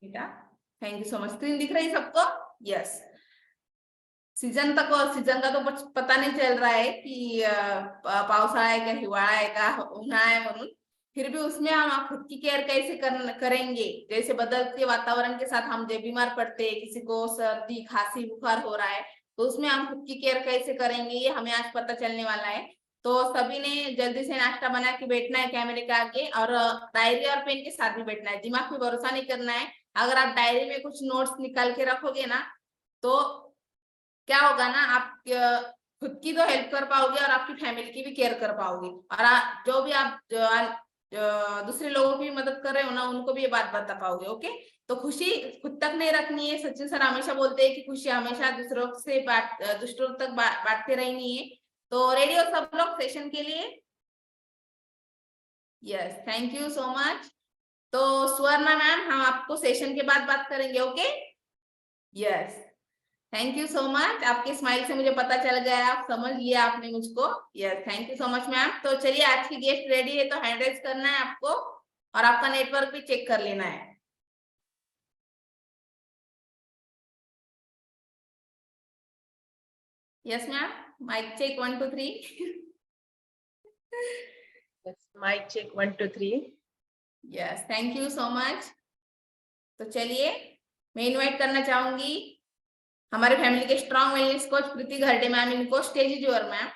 बेटा thank you so much. Screen दिख रही है सबको? यस। सीजन का तो पता नहीं चल रहा है कि पावसाळा आहे का हिवाळा आहे का उन्हाळा आहे म्हणून। फिर भी उसमें हम खुद की केयर कैसे करेंगे, जैसे बदलते वातावरण के साथ हम जब बीमार पड़ते हैं, किसी को सर्दी खांसी बुखार हो रहा है, तो उसमें हम खुद की केयर कैसे करेंगे ये हमें आज पता चलने वाला है। तो सभी ने जल्दी से नाश्ता बना के बैठना है कैमरे के आगे, और डायरी और पेन के साथ भी बैठना है। दिमाग पे भरोसा नहीं करना है। अगर आप डायरी में कुछ नोट्स निकाल के रखोगे ना, तो क्या होगा ना, आप खुद की तो हेल्प कर पाओगे और आपकी फैमिली की भी केयर कर पाओगे। और जो भी आप दूसरे लोगों की मदद कर रहे हो ना, उनको भी ये बात बता पाओगे। ओके, तो खुशी खुद तक नहीं रखनी है। सचिन सर हमेशा बोलते हैं कि खुशी हमेशा दूसरों तक बांटते रहनी है। तो रेडी हो सब लोग सेशन के लिए? Yes, thank you so much. तो स्वर्णा मैम, हम आपको सेशन के बाद बात करेंगे। Okay, yes, thank you so much. आपके स्माइल से मुझे पता चल गया, आप समझ लिया आपने मुझको। Yes, thank you so much ma'am. तो चलिए, आज की गेस्ट रेडी है, तो हैंड रेज करना है आपको और आपका नेटवर्क भी चेक कर लेना है। Yes ma'am, mic check 1 2 3। Mic check 1 2 3। Yes, thank you so much. तो चलिए, मैं इनवाइट करना चाहूंगी हमारे फैमिली के strong wellness coach Preeti Gharde ma'am. इनको stage is your ma'am.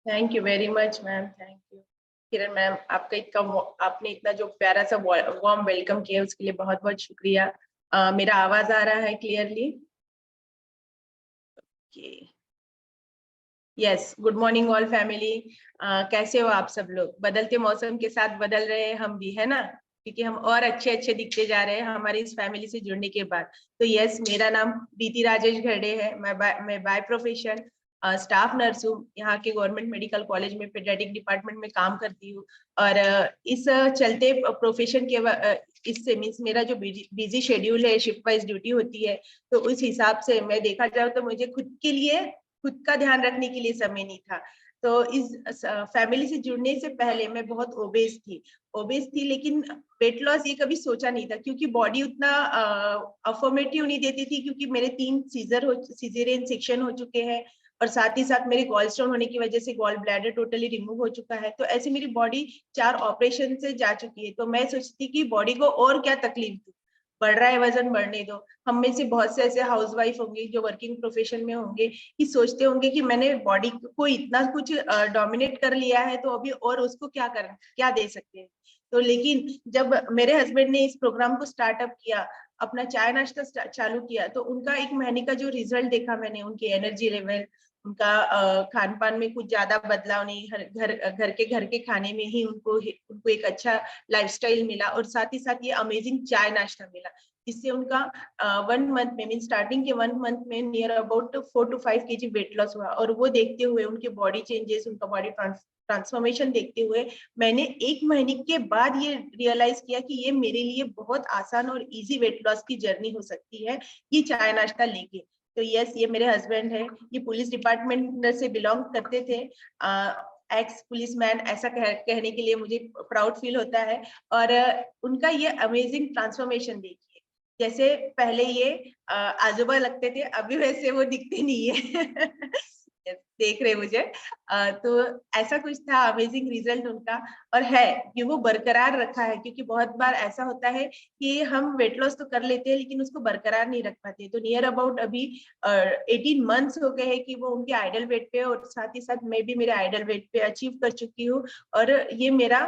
Thank you very much ma'am, thank you. Kiran ma'am, आपने इतना जो प्यारा सा वार्म वेलकम किया उसके लिए बहुत बहुत शुक्रिया। मेरा आवाज आ रहा है clearly? Yes, good morning all family. कैसे हो आप सब लोग? बदलते मौसम के साथ बदल रहे हैं हम भी, है ना? क्योंकि हम और अच्छे अच्छे दिखते जा रहे हैं हमारी इस फैमिली से जुड़ने के बाद। तो यस, मेरा नाम प्रीति राजेश घरडे है। मैं बाय प्रोफेशन स्टाफ नर्स हूँ। यहाँ के गवर्नमेंट मेडिकल कॉलेज में पेडियाट्रिक डिपार्टमेंट में काम करती हूँ। और इस चलते प्रोफेशन के इससे मीन्स मेरा जो बिजी शेड्यूल है, शिफ्ट वाइज ड्यूटी होती है, तो उस हिसाब से मैं देखा जाए तो मुझे खुद का ध्यान रखने के लिए समय नहीं था। तो इस फैमिली से जुड़ने से पहले मैं बहुत ओबेस थी, लेकिन वेट लॉस ये कभी सोचा नहीं था, क्योंकि बॉडी उतना अफर्मेटिव नहीं देती थी, क्योंकि मेरे 3 सीजरियन सेक्शन हो चुके हैं, और साथ ही साथ मेरे गॉल स्टोन होने की वजह से गॉल ब्लैडर टोटली रिमूव हो चुका है। तो ऐसे मेरी बॉडी 4 ऑपरेशन से जा चुकी है। तो मैं सोचती कि बॉडी को और क्या तकलीफ दूं, बढ़ रहा है वजन, बढ़ने दो। हम में से बहुत से ऐसे हाउसवाइफ होंगे जो वर्किंग प्रोफेशन में होंगे कि सोचते होंगे कि मैंने बॉडी को इतना कुछ डोमिनेट कर लिया है, तो अभी और उसको क्या दे सकते हैं। तो लेकिन जब मेरे हस्बैंड ने इस प्रोग्राम को स्टार्टअप किया, अपना चाय नाश्ता चालू किया, तो उनका 1 महीने का जो रिजल्ट देखा मैंने, उनकी एनर्जी लेवल, उनका खान पान में कुछ ज्यादा बदलाव नहीं, घर के खाने में ही उनको एक अच्छा लाइफस्टाइल मिला, और साथ ही साथ ये अमेजिंग चाय नाश्ता मिला, जिससे उनका 1 मंथ में, मीन स्टार्टिंग के 1 मंथ में near about 4 to 5 kg weight loss हुआ। और वो देखते हुए, उनके बॉडी चेंजेस, उनका बॉडी ट्रांसफॉर्मेशन देखते हुए, मैंने 1 महीने के बाद ये रियलाइज किया कि ये मेरे लिए बहुत आसान और इजी वेट लॉस की जर्नी हो सकती है, ये चाय नाश्ता लेके। तो यस, ये मेरे हस्बैंड है, ये पुलिस डिपार्टमेंट से बिलोंग करते थे, एक्स पुलिसमैन, ऐसा कहने के लिए मुझे प्राउड फील होता है। और उनका ये अमेजिंग ट्रांसफॉर्मेशन देखिए, जैसे पहले ये आजूबा लगते थे, अभी वैसे वो दिखते नहीं है। देख रहे मुझे, तो ऐसा कुछ था, अमेजिंग रिजल्ट उनका। और है कि वो बरकरार रखा है, क्योंकि बहुत बार ऐसा होता है कि हम वेट लॉस तो कर लेते हैं, लेकिन उसको बरकरार नहीं रख पाते। तो नियर अबाउट अभी 18 मंथ्स हो गए हैं कि वो उनके आइडल वेट पे, और साथ ही साथ मैं भी मेरे आइडल वेट पे अचीव कर चुकी हूँ। और ये मेरा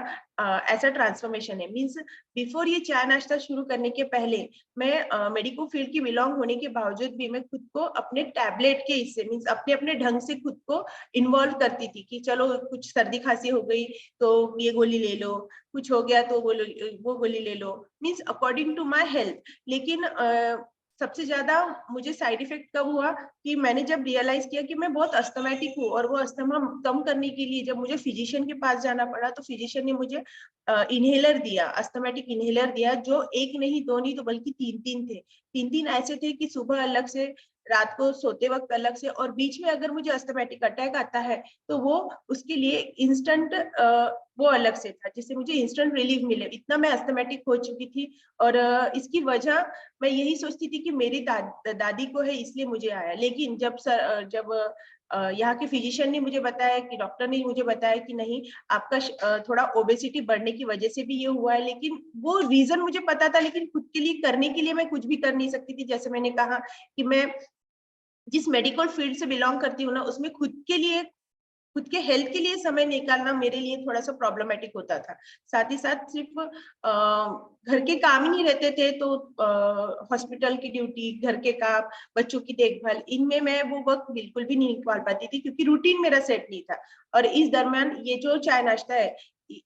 ऐसा ट्रांसफॉर्मेशन है। मीन्स बिफोर ये चाय नाश्ता शुरू करने के पहले, मैं मेडिकल फील्ड की बिलोंग होने के बावजूद भी मैं खुद को अपने टैबलेट के हिस्से, मीन्स अपने अपने ढंग से खुद को इन्वॉल्व करती थी कि चलो कुछ सर्दी खांसी हो गई तो ये गोली ले लो, कुछ हो गया तो वो गोली ले लो, means according to my health. लेकिन सबसे ज्यादा मुझे साइड इफेक्ट कब हुआ कि मैंने जब रियलाइज किया कि मैं बहुत अस्थमैटिक हूँ, और वो अस्थमा कम करने के लिए जब मुझे फिजिशियन के पास जाना पड़ा, तो फिजिशियन ने मुझे इनहेलर दिया, अस्थमैटिक इनहेलर दिया, जो 1 नहीं 2 नहीं तो बल्कि 3 थे। 3 ऐसे थे कि सुबह अलग से रात को सोते वक्त अलग से, और बीच में अगर मुझे अस्थमैटिक अटैक आता है तो वो उसके लिए इंस्टेंट वो अलग से था, जिससे मुझे इंस्टेंट रिलीफ मिले। इतना मैं अस्थमैटिक हो चुकी थी, और इसकी वजह मैं यही सोचती थी कि मेरी दादी को है इसलिए मुझे आया। लेकिन जब यहाँ के फिजिशियन ने मुझे बताया, कि डॉक्टर ने मुझे बताया कि नहीं, आपका थोड़ा ओबेसिटी बढ़ने की वजह से भी ये हुआ है। लेकिन वो रीजन मुझे पता था, लेकिन खुद के लिए करने के लिए मैं कुछ भी कर नहीं सकती थी। जैसे मैंने कहा कि मैं जिस मेडिकल फील्ड से बिलोंग करती हूँ ना, उसमें खुद के हेल्थ के लिए समय निकालना मेरे लिए थोड़ा सा प्रॉब्लमेटिक होता था। साथ ही साथ सिर्फ घर के काम ही नहीं रहते थे, तो हॉस्पिटल की ड्यूटी, घर के काम, बच्चों की देखभाल, इनमें मैं वो वक्त बिल्कुल भी नहीं निकाल पाती थी, क्योंकि रूटीन मेरा सेट नहीं था। और इस दरमियान ये जो चाय नाश्ता है,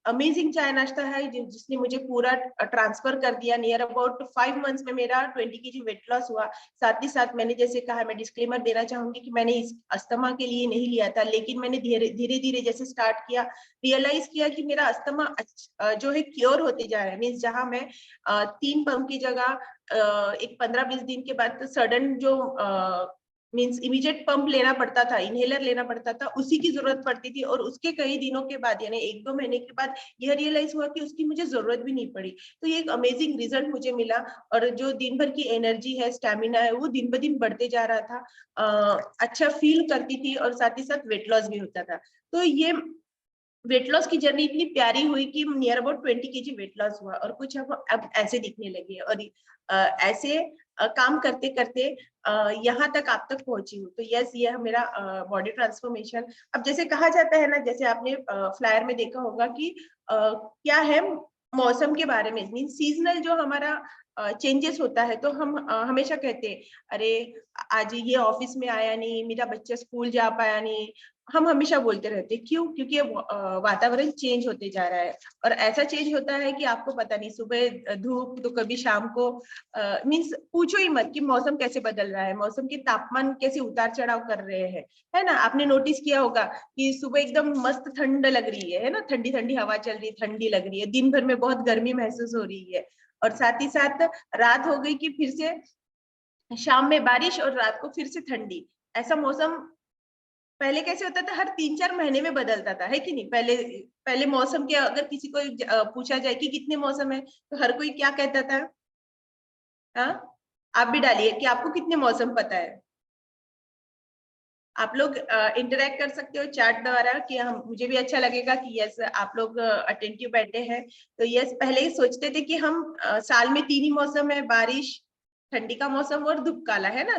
अमेजिंग चाय नाश्ता है, जिसने मुझे पूरा ट्रांसफर कर दिया। नियर अबाउट 5 मंथ्स में मेरा 20 kg वेट लॉस हुआ। साथ ही साथ मैंने जैसे कहा, मैं डिस्क्लेमर देना चाहूंगी कि मैंने इस अस्थमा के लिए नहीं लिया था, लेकिन मैंने धीरे धीरे जैसे स्टार्ट किया, रियलाइज किया कि मेरा अस्थमा जो है क्योर होते जा रहा है। मीन्स जहां मैं 3 पंप की जगह एक 15-20 दिन के बाद सडन जो मीन्स इमीडिएट पंप लेना पड़ता था, इनहेलर लेना पड़ता था, उसी की जरूरत पड़ती थी। और उसके कई दिनों के बाद, यानी 1-2 महीने के बाद, यह रियलाइज हुआ कि उसकी मुझे जरूरत भी नहीं पड़ी। तो ये एक अमेजिंग रिजल्ट मुझे मिला, और जो दिन भर की एनर्जी है, स्टेमिना है, वो दिन ब दिन बढ़ते जा रहा था। अच्छा फील करती थी, और साथ ही साथ वेट लॉस भी होता था। तो ये वेट लॉस की जर्नी इतनी प्यारी हुई कि near about 20 kg weight loss हुआ, और कुछ अब ऐसे दिखने लगे, और ऐसे काम करते करते यहाँ तक आप तक पहुंची हूँ। तो यस, ये है मेरा बॉडी ट्रांसफॉर्मेशन। अब जैसे कहा जाता है ना, जैसे आपने फ्लायर में देखा होगा कि क्या है मौसम के बारे में, मीन सीजनल जो हमारा चेंजेस होता है, तो हम हमेशा कहते हैं, अरे आज ये ऑफिस में आया नहीं, मेरा बच्चा स्कूल जा पाया नहीं। हम हमेशा बोलते रहते हैं, क्यों? क्योंकि वातावरण चेंज होते जा रहा है, और ऐसा चेंज होता है कि आपको पता नहीं, सुबह धूप तो कभी शाम को मीन्स पूछो ही मत कि मौसम कैसे बदल रहा है, मौसम के तापमान कैसे उतार चढ़ाव कर रहे हैं, है ना। आपने नोटिस किया होगा कि सुबह एकदम मस्त ठंड लग रही है ना, ठंडी ठंडी हवा चल रही है, ठंडी लग रही है, दिन भर में बहुत गर्मी महसूस हो रही है, और साथ ही साथ रात हो गई कि फिर से शाम में बारिश, और रात को फिर से ठंडी। ऐसा मौसम पहले कैसे होता था, हर 3-4 महीने में बदलता था, है कि नहीं। पहले पहले मौसम के अगर किसी को पूछा जाए कि कितने मौसम है, तो हर कोई क्या कहता था? हाँ, आप भी डालिए कि आपको कितने मौसम पता है। आप लोग इंटरेक्ट कर सकते हो चैट द्वारा, कि हम, मुझे भी अच्छा लगेगा कि यस आप लोग अटेंटिव बैठे हैं। तो यस, पहले ही सोचते थे कि हम साल में 3 ही मौसम है, बारिश, ठंडी का मौसम और धूप काला, है ना,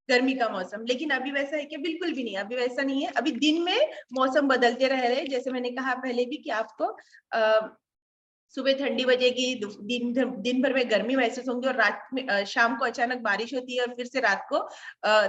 गर्मी का मौसम। लेकिन अभी वैसा है क्या? बिल्कुल भी नहीं, अभी वैसा नहीं है। अभी दिन में मौसम बदलते रह रहे हैं, जैसे मैंने कहा पहले भी कि आपको सुबह ठंडी बजेगी, दिन भर में गर्मी महसूस होंगी, और रात में शाम को अचानक बारिश होती है, और फिर से रात को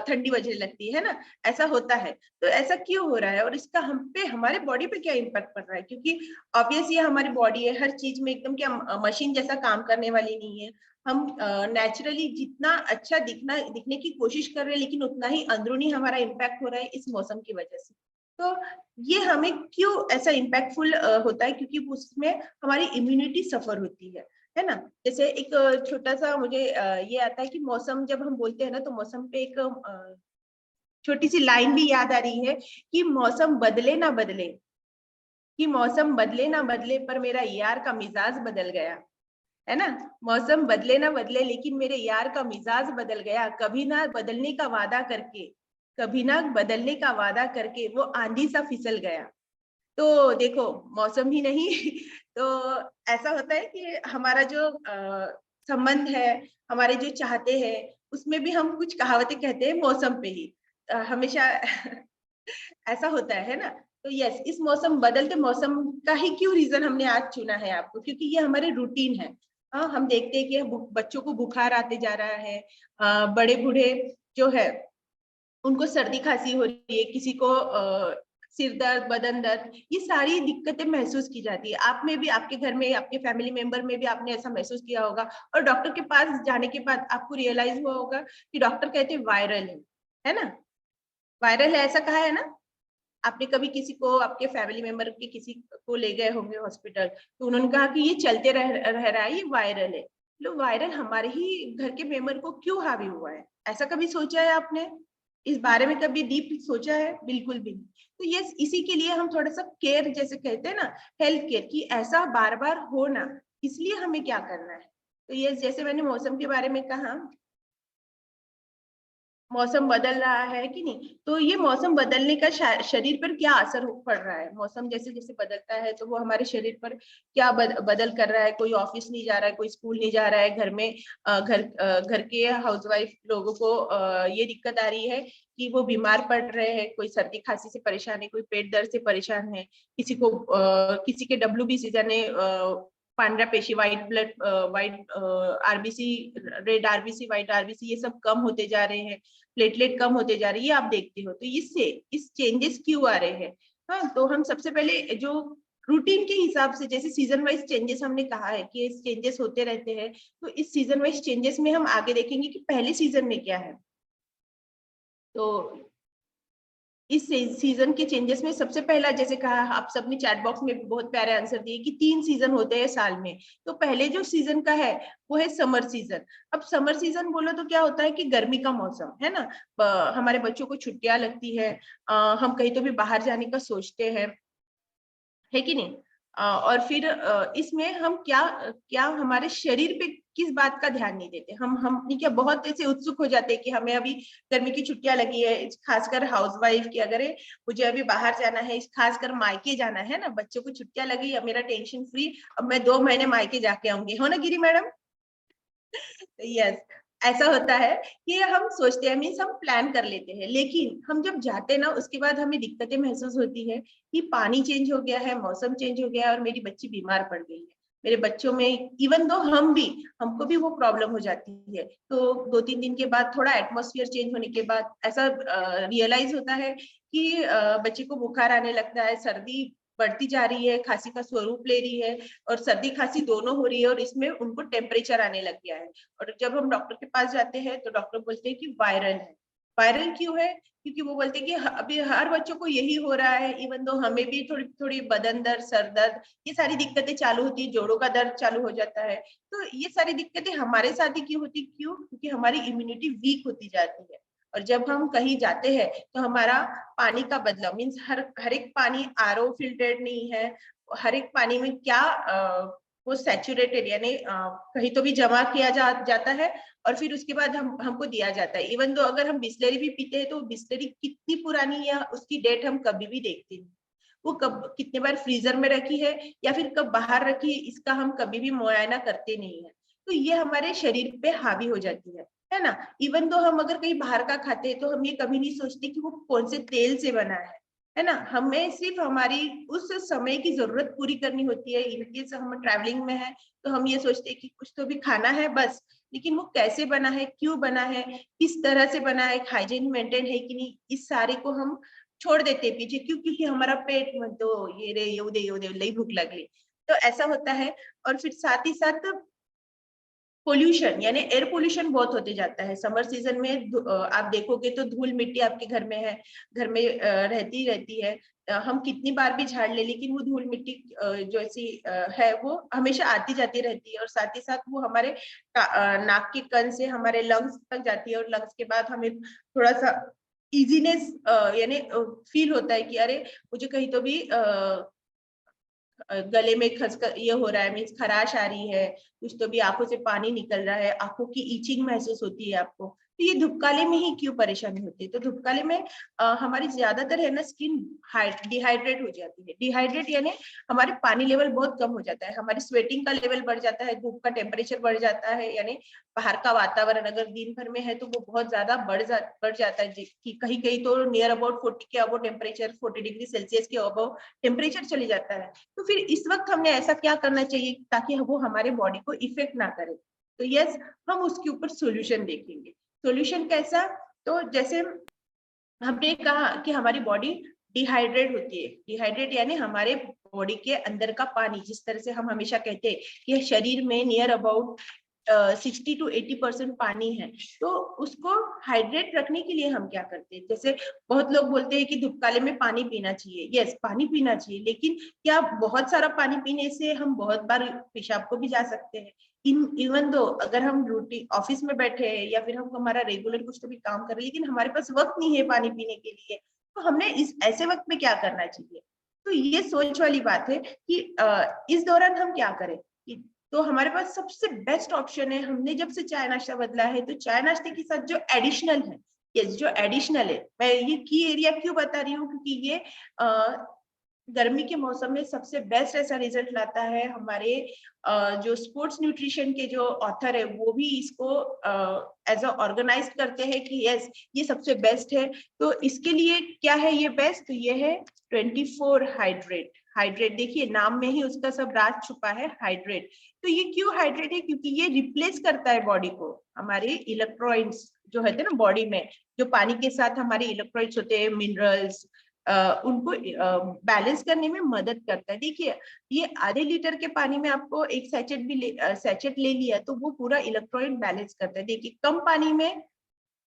ठंडी बजने लगती है ना। ऐसा होता है। तो ऐसा क्यों हो रहा है, और इसका हम पे, हमारे बॉडी पे क्या इम्पैक्ट पड़ रहा है? क्योंकि ऑब्वियस ये हमारी बॉडी है, हर चीज में एकदम क्या मशीन जैसा काम करने वाली नहीं है। हम नेचुरली जितना अच्छा दिखने की कोशिश कर रहे हैं, लेकिन उतना ही अंदरूनी हमारा इम्पैक्ट हो रहा है इस मौसम की वजह से। तो ये हमें क्यों ऐसा इम्पैक्टफुल होता है? क्योंकि उसमें हमारी इम्यूनिटी सफर होती है ना। जैसे एक छोटा सा मुझे ये आता है कि मौसम, जब हम बोलते हैं ना, तो मौसम पे एक छोटी सी लाइन भी याद आ रही है कि मौसम बदले ना बदले, कि मौसम बदले ना बदले, पर मेरा यार का मिजाज बदल गया, है ना। मौसम बदले ना बदले, लेकिन मेरे यार का मिजाज बदल गया। कभी ना बदलने का वादा करके, कभी ना बदलने का वादा करके, वो आंधी सा फिसल गया। तो देखो, मौसम ही नहीं तो ऐसा होता है कि हमारा जो संबंध है, हमारे जो चाहते हैं, उसमें भी हम कुछ कहावतें कहते हैं मौसम पे ही हमेशा ऐसा होता है ना। तो यस, इस मौसम, बदलते मौसम का ही क्यों रीजन हमने आज चुना है आपको, क्योंकि ये हमारे रूटीन है। हाँ, हम देखते हैं कि बच्चों को बुखार आते जा रहा है, बड़े बूढ़े जो है उनको सर्दी खांसी हो रही है, किसी को सिर दर्द, बदन दर्द, ये सारी दिक्कतें महसूस की जाती है। आप में भी, आपके घर में, आपके फैमिली मेंबर में भी आपने ऐसा महसूस किया होगा, और डॉक्टर के पास जाने के बाद आपको रियलाइज हुआ होगा कि डॉक्टर कहते हैं वायरल है ना, वायरल है, ऐसा कहा है ना। आपने कभी किसी को, आपके फैमिली मेंबर के किसी को ले गए होंगे हॉस्पिटल, तो उन्होंने कहा कि ये चलते रह रहा है, ये वायरल है। लो, वायरल हमारे ही घर के मेंबर को क्यों हावी हुआ है? ऐसा कभी सोचा है आपने? इस बारे में कभी डीप सोचा है? बिल्कुल भी नहीं। तो ये इसी के लिए हम थोड़ा सा केयर, जैसे कहते हैं ना, हेल्थ केयर, कि ऐसा बार बार हो ना, इसलिए हमें क्या करना है। तो ये जैसे मैंने मौसम के बारे में कहा, मौसम बदल रहा है कि नहीं, तो ये मौसम बदलने का शरीर पर क्या असर पड़ रहा है। मौसम जैसे जैसे बदलता है तो वो हमारे शरीर पर क्या बदल कर रहा है। कोई ऑफिस नहीं जा रहा है, कोई स्कूल नहीं जा रहा है, घर में घर के हाउसवाइफ लोगों को ये दिक्कत आ रही है कि वो बीमार पड़ रहे हैं। कोई सर्दी खांसी से परेशान है, कोई पेट दर्द से परेशान है, किसी के WBC यानी पांड्रा पेशी, white RBC, red RBC, white RBC, ये सब कम होते जा रहे हैं, प्लेटलेट कम होते जा रही है, आप देखते हो। तो इससे इस चेंजेस क्यों आ रहे हैं? हाँ, तो हम सबसे पहले जो रूटीन के हिसाब से, जैसे सीजन वाइज चेंजेस हमने कहा है कि चेंजेस होते रहते हैं, तो इस सीजन वाइज चेंजेस में हम आगे देखेंगे कि पहले सीजन में क्या है। तो इस सीजन के चेंजेस में सबसे पहला, जैसे कहा, आप सबने चैट बॉक्स में बहुत प्यारे आंसर दिए कि 3 सीजन होते हैं साल में। तो पहले जो सीजन का है वो है समर सीजन। अब समर सीजन बोलो तो क्या होता है कि गर्मी का मौसम है ना, हमारे बच्चों को छुट्टियां लगती है, हम कहीं तो भी बाहर जाने का सोचते हैं, है कि नहीं। और फिर इसमें हम क्या क्या हमारे शरीर पे किस बात का ध्यान नहीं देते। हम क्या बहुत ऐसे उत्सुक हो जाते हैं कि हमें अभी गर्मी की छुट्टियां लगी है, खासकर हाउसवाइफ की, अगर मुझे अभी बाहर जाना है, खासकर मायके जाना है ना, बच्चों को छुट्टियां लगी, अब मेरा टेंशन फ्री, अब मैं 2 महीने मायके जाके आऊंगी, हो ना गिरी मैडम। यस, ऐसा होता है कि हम सोचते हैं, मीन्स हम प्लान कर लेते हैं, लेकिन हम जब जाते हैं ना, उसके बाद हमें दिक्कतें महसूस होती है कि पानी चेंज हो गया है, मौसम चेंज हो गया है और मेरी बच्ची बीमार पड़ गई है। मेरे बच्चों में, इवन दो हमको भी वो प्रॉब्लम हो जाती है। तो 2-3 दिन के बाद, थोड़ा एटमॉस्फेयर चेंज होने के बाद ऐसा रियलाइज होता है कि बच्चे को बुखार आने लगता है, सर्दी बढ़ती जा रही है, खांसी का स्वरूप ले रही है, और सर्दी खांसी दोनों हो रही है, और इसमें उनको टेम्परेचर आने लग गया है। और जब हम डॉक्टर के पास जाते हैं तो डॉक्टर बोलते हैं कि वायरल है। वायरल क्यों है? क्योंकि वो बोलते हैं कि अभी हर बच्चों को यही हो रहा है, इवन दो हमें भी थोड़ी थोड़ी बदन दर्द, सर दर्द, ये सारी दिक्कतें चालू होती है, जोड़ों का दर्द चालू हो जाता है। तो ये सारी दिक्कतें हमारे साथ ही क्यों होती? क्यों? क्योंकि हमारी इम्यूनिटी वीक होती जाती है। और जब हम कहीं जाते हैं तो हमारा पानी का बदलाव, मीन्स हर एक पानी RO फिल्टर्ड नहीं है। हर एक पानी में क्या वो सैचुरेटेड, यानी कहीं तो भी जमा किया जाता है, और फिर उसके बाद हमको दिया जाता है। इवन दो अगर हम बिस्लरी भी पीते हैं तो बिस्लरी कितनी पुरानी है, उसकी डेट हम कभी भी देखते नहीं, वो कब कितने बार फ्रीजर में रखी है या फिर कब बाहर रखी है, इसका हम कभी भी मुआयना करते नहीं है। तो ये हमारे शरीर पे हावी हो जाती है ना। इवन दो हम अगर कहीं बाहर का खाते हैं तो हम ये कभी नहीं सोचते कि वो कौन से तेल से बना है ना। हमें सिर्फ हमारी उस समय की जरूरत पूरी करनी होती है। इनकेस हम ट्रैवलिंग में है तो हम ये सोचते हैं कि कुछ तो भी खाना है बस, लेकिन वो कैसे बना है, क्यों बना है, किस तरह से बना है, हाइजीन मेंटेन है कि नहीं, इस सारे को हम छोड़ देते हैं पीछे। क्यों? क्योंकि हमारा पेट में तो ये रे येऊ दे लई भूख लगली, तो ऐसा होता है। और फिर साथ ही साथ पोल्यूशन, यानी एयर पोल्यूशन बहुत होते जाता है समर सीजन में। आप देखोगे तो धूल मिट्टी आपके घर में है, घर में रहती है। हम कितनी बार भी झाड़ ले, लेकिन वो धूल मिट्टी जो ऐसी है वो हमेशा आती जाती रहती है, और साथ ही साथ वो हमारे नाक के कण से हमारे लंग्स तक जाती है, और लंग्स के बाद हमें थोड़ा सा इजीनेस यानी फील होता है कि अरे मुझे कहीं तो भी गले में खसखस ये हो रहा है, मीन्स खराश आ रही है, कुछ तो भी आंखों से पानी निकल रहा है, आंखों की ईचिंग महसूस होती है आपको। तो ये धूपकाले में ही क्यों परेशानी होती है? तो धूपकाले में हमारी ज्यादातर है ना स्किन डिहाइड्रेट हो जाती है। डिहाइड्रेट यानी हमारे पानी लेवल बहुत कम हो जाता है, हमारी स्वेटिंग का लेवल बढ़ जाता है, धूप का टेम्परेचर बढ़ जाता है, यानी बाहर का वातावरण अगर दिन भर में है तो वो बहुत ज्यादा बढ़ जाता है, कि कहीं कहीं तो नियर अबाउट 40 के अबाउट टेम्परेचर, 40°C के अबाउट टेम्परेचर चले जाता है। तो फिर इस वक्त हमने ऐसा क्या करना चाहिए ताकि वो हमारे बॉडी को इफेक्ट ना करे? तो यस, हम उसके ऊपर सॉल्यूशन देखेंगे। सॉल्यूशन कैसा? तो जैसे हमने कहा कि हमारी बॉडी डिहाइड्रेट होती है। डिहाइड्रेट यानी हमारे बॉडी के अंदर का पानी, जिस तरह से हम हमेशा कहते हैं कि शरीर में नियर अबाउट 60-80% पानी है, तो उसको हाइड्रेट रखने के लिए हम क्या करते हैं? जैसे बहुत लोग बोलते हैं कि धूपकाले में पानी पीना चाहिए। यस, पानी पीना चाहिए, लेकिन क्या बहुत सारा पानी पीने से हम बहुत बार पेशाब को भी जा सकते हैं? इवन दो अगर हम रूटीन ऑफिस में बैठे हैं या फिर हम हमारा रेगुलर कुछ तो भी काम कर रहे हैं, लेकिन हमारे पास वक्त नहीं है पानी पीने के लिए, तो हमने इस ऐसे वक्त में क्या करना चाहिए? तो ये सोच वाली बात है कि इस दौरान हम क्या करें। तो हमारे पास सबसे बेस्ट ऑप्शन है, हमने जब से चाय नाश्ता बदला है, तो चाय नाश्ते के साथ जो एडिशनल है, यस जो एडिशनल है, मैं ये की एरिया क्यों बता रही हूँ, क्योंकि ये गर्मी के मौसम में सबसे बेस्ट ऐसा रिजल्ट लाता है। हमारे जो स्पोर्ट्स न्यूट्रिशन के जो ऑथर है वो भी इसको एज अ ऑर्गेनाइज करते हैं कि यस ये सबसे बेस्ट है। तो इसके लिए क्या है ये बेस्ट, तो ये है 24 हाइड्रेट। हाइड्रेट देखिए नाम में ही उसका सब राज छुपा है, हाइड्रेट। तो ये क्यों हाइड्रेट है, क्योंकि ये रिप्लेस करता है बॉडी को, हमारे इलेक्ट्रॉइड्स जो होते हैं ना बॉडी में, जो पानी के साथ हमारे इलेक्ट्रॉइड्स होते हैं, मिनरल्स, उनको बैलेंस करने में मदद करता है। देखिए ये आधे लीटर के पानी में आपको एक सैचेट भी सैचेट ले लिया तो वो पूरा इलेक्ट्रॉइड बैलेंस करता है। देखिए कम पानी में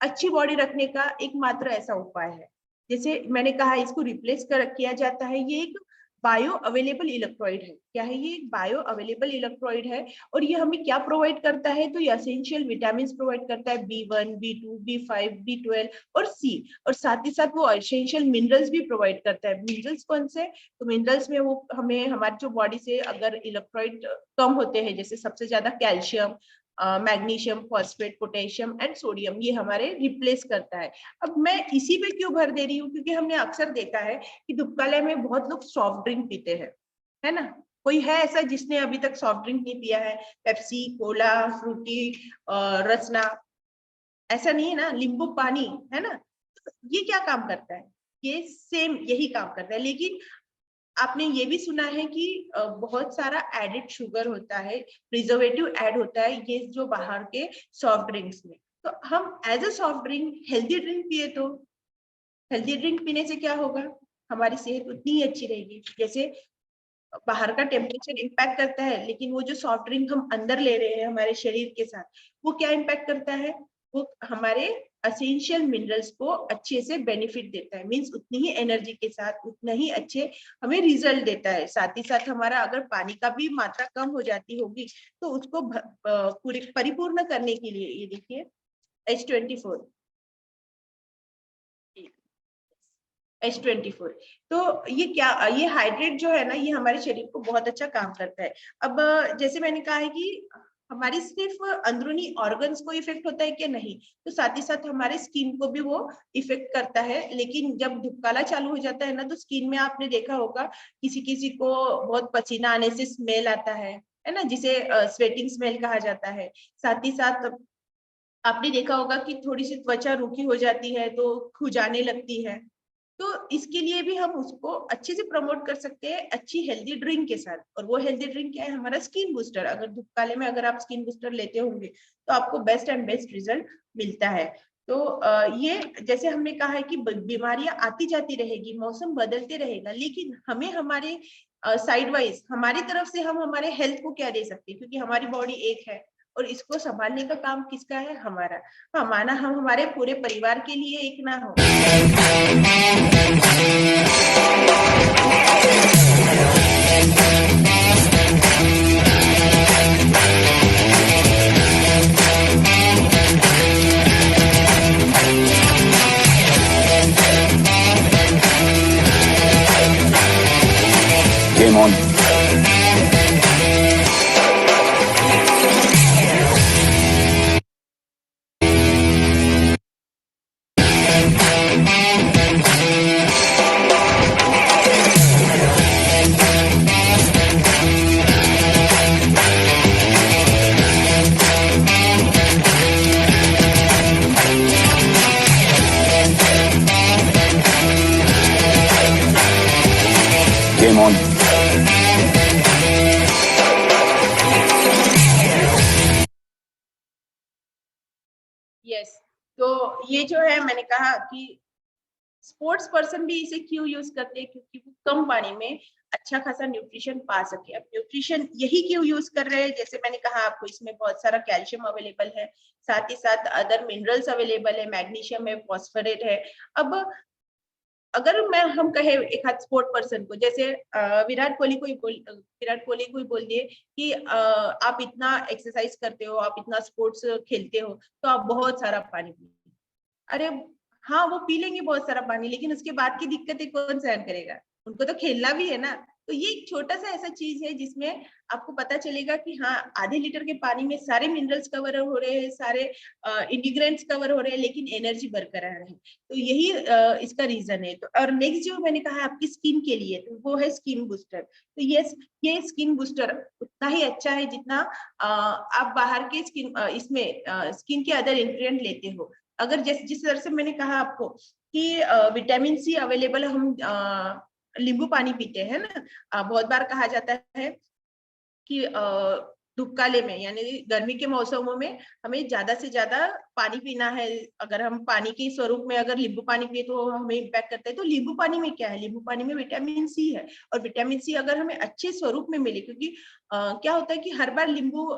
अच्छी बॉडी रखने का एकमात्र ऐसा उपाय है। जैसे मैंने कहा इसको रिप्लेस किया जाता है, ये एक बायो अवेलेबल इलेक्ट्रॉइड है। क्या है ये? एक बायो अवेलेबल इलेक्ट्रॉइड है। और ये हमें क्या प्रोवाइड करता है, तो ये एसेंशियल विटामिन प्रोवाइड करता है, B1, B2, B5, B12 और C। और साथ ही साथ वो एसेंशियल मिनरल्स भी प्रोवाइड करता है। मिनरल्स कौन से? तो मिनरल्स में वो हमें हमारी जो बॉडी से अगर इलेक्ट्रॉइड कम होते हैं, जैसे सबसे ज्यादा calcium, magnesium, phosphate, potassium and sodium, ये हमारे रिप्लेस करता है। अब मैं इसी पे क्यों भर दे रही हूँ, क्योंकि हमने अक्सर देखा है कि धूपकाले में बहुत लोग सॉफ्ट ड्रिंक पीते हैं, है ना? कोई है ऐसा जिसने अभी तक सॉफ्ट ड्रिंक नहीं पिया है? पेप्सी, कोला, फ्रूटी, रसना, ऐसा नहीं है ना, नींबू पानी, है ना? तो ये क्या काम करता है? ये सेम यही काम करता है। लेकिन आपने ये भी सुना है कि बहुत सारा एडेड शुगर होता है, प्रिजर्वेटिव ऐड होता है ये जो बाहर के सॉफ्ट ड्रिंक्स में। तो हम as a soft drink healthy drink पिए, तो हेल्दी ड्रिंक पीने से क्या होगा, हमारी सेहत उतनी ही अच्छी रहेगी। जैसे बाहर का टेम्परेचर इम्पैक्ट करता है, लेकिन वो जो सॉफ्ट ड्रिंक हम अंदर ले रहे हैं हमारे शरीर के साथ, वो क्या इम्पैक्ट करता है, वो हमारे एसेंशियल मिनरल्स को अच्छे से बेनिफिट देता है। मींस उतनी ही एनर्जी के साथ उतना ही अच्छे हमें रिजल्ट देता है। साथ ही साथ हमारा अगर पानी का भी मात्रा कम हो जाती होगी तो उसको पूरी परिपूर्ण करने के लिए ये देखिए H24 H24। तो ये क्या, ये हाइड्रेट जो है ना, ये हमारे शरीर को बहुत अच्छा काम करता है। अब जैसे मैंने कहा है कि हमारी सिर्फ अंदरूनी ऑर्गन्स को इफेक्ट होता है कि नहीं, तो साथ ही साथ हमारे स्किन को भी वो इफेक्ट करता है। लेकिन जब धुपकाला चालू हो जाता है ना, तो स्किन में आपने देखा होगा किसी किसी को बहुत पसीना आने से स्मेल आता है ना, जिसे स्वेटिंग स्मेल कहा जाता है। साथ ही साथ आपने देखा होगा कि थोड़ी सी त्वचा रूखी हो जाती है तो खुजाने लगती है। तो इसके लिए भी हम उसको अच्छे से प्रमोट कर सकते हैं अच्छी हेल्दी ड्रिंक के साथ। और वो हेल्दी ड्रिंक क्या है, हमारा स्किन बूस्टर। अगर धूपकाले में अगर आप स्किन बूस्टर लेते होंगे तो आपको बेस्ट एंड बेस्ट रिजल्ट मिलता है। तो ये जैसे हमने कहा है कि बीमारियां आती जाती रहेगी, मौसम बदलते रहेगा, लेकिन हमें हमारे साइड वाइज हमारी तरफ से हम हमारे हेल्थ को क्या दे सकते हैं, क्योंकि हमारी बॉडी एक है और इसको संभालने का काम किसका है, हमारा। हाँ, माना हम हमारे पूरे परिवार के लिए एक ना हो। Game on. Game on. Yes, तो ये जो है मैंने कहा कि स्पोर्ट्स पर्सन भी इसे क्यों यूज करते हैं, क्योंकि वो कम पानी में अच्छा खासा न्यूट्रिशन पा सके। अब न्यूट्रिशन यही क्यों यूज कर रहे हैं, जैसे मैंने कहा आपको इसमें बहुत सारा कैल्शियम अवेलेबल है, साथ ही साथ अदर मिनरल्स अवेलेबल है, मैग्नीशियम है, फॉस्फोरेट है। अब अगर हम कहे एक हाथ स्पोर्ट पर्सन को, जैसे विराट कोहली को ही बोल दिए कि आप इतना एक्सरसाइज करते हो, आप इतना स्पोर्ट्स खेलते हो, तो आप बहुत सारा पानी पिए। अरे हाँ, वो पी लेंगे बहुत सारा पानी, लेकिन उसके बाद की दिक्कतें कौन सहन करेगा? उनको तो खेलना भी है ना। तो ये एक छोटा सा ऐसा चीज है जिसमें आपको पता चलेगा कि हाँ, आधे लीटर के पानी में सारे मिनरल्स कवर हो रहे हैं, सारे इंग्रेडिएंट्स कवर हो रहे हैं, लेकिन एनर्जी बरकरार है। तो यही इसका रीजन है। तो और नेक्स्ट जो मैंने कहा आपकी स्किन के लिए, तो वो है स्किन बूस्टर। तो ये स्किन बूस्टर उतना ही अच्छा है जितना आप बाहर के इसमें स्किन के अदर इंग्रेडिएंट लेते हो। अगर जिस तरह से मैंने कहा आपको कि विटामिन सी अवेलेबल, हम नींबू पानी पीते हैं ना, बहुत बार कहा जाता है कि धूपकाले में यानी गर्मी के मौसमों में हमें ज्यादा से ज्यादा पानी पीना है। अगर हम पानी के स्वरूप में अगर नींबू पानी पिए तो हमें इम्पैक्ट करता है। तो नींबू पानी में क्या है? नींबू पानी में विटामिन सी है, और विटामिन सी अगर हमें अच्छे स्वरूप में मिले, क्योंकि क्या होता है कि हर बार नींबू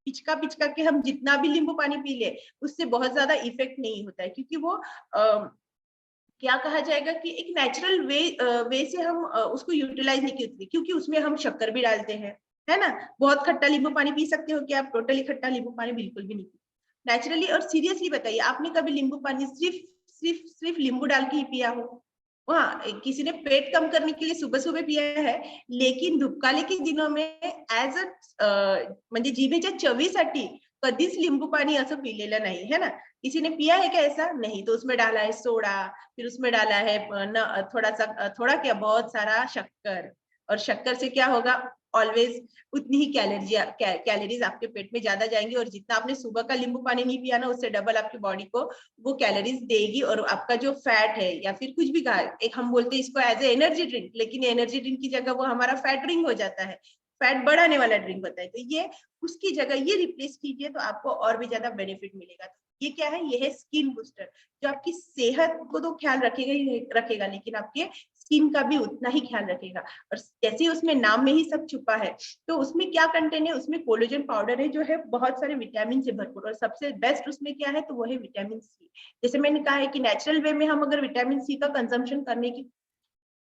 पिचका के हम जितना भी नींबू पानी पी ले, उससे बहुत ज्यादा इफेक्ट नहीं होता है, क्योंकि वो क्या कहा जाएगा कि एक नेचुरल वे से हम उसको यूटिलाइज नहीं करते, क्योंकि उसमें हम शक्कर भी डालते हैं, है ना। बहुत खट्टा नींबू पानी पी सकते हो क्या आप? टोटली खट्टा नींबू पानी बिल्कुल भी नहीं पी नेचुरली। और सीरियसली बताइए, आपने कभी नींबू पानी सिर्फ नींबू डाल के ही पिया हो? हाँ, किसी ने पेट कम करने के लिए सुबह सुबह पिया है, लेकिन धुपकाले के दिनों में ऍज अ म्हणजे जिभेच्या चवीसाठी कधीच लिंबू पाणी असं पिलेलं नाही, है ना। किसी ने पिया है क्या ऐसा? नहीं। तो उसमें डाला है सोडा, फिर उसमें डाला है थोड़ा क्या, बहुत सारा शक्कर। और शक्कर से क्या होगा? ऑलवेज उतनी ही कैलोरीज आपके पेट में ज्यादा जाएंगी, और जितना आपने सुबह का नींबू पानी नहीं पिया ना, उससे डबल आपकी बॉडी को वो कैलोरीज देगी। और आपका जो फैट है या फिर कुछ भी कहा, एक हम बोलते हैं इसको एज ए एनर्जी ड्रिंक, लेकिन एनर्जी ड्रिंक की जगह वो हमारा फैट ड्रिंक हो जाता है, फैट बढ़ाने वाला ड्रिंक होता है। तो ये उसकी जगह ये रिप्लेस कीजिए, तो आपको और भी ज्यादा बेनिफिट मिलेगा। ये क्या है? ये है स्किन बूस्टर, जो आपकी सेहत को तो ख्याल रखेगा ही रखेगा, लेकिन आपके स्किन का भी उतना ही ख्याल रखेगा। और जैसे उसमें नाम में ही सब छुपा है, तो उसमें क्या कंटेंट है? उसमें कोलेजन पाउडर है, जो है बहुत सारे विटामिन से भरपूर, और सबसे बेस्ट उसमें क्या है? तो वो है विटामिन सी। जैसे मैंने कहा है कि नेचुरल वे में हम अगर विटामिन सी का कंजम्पशन करने की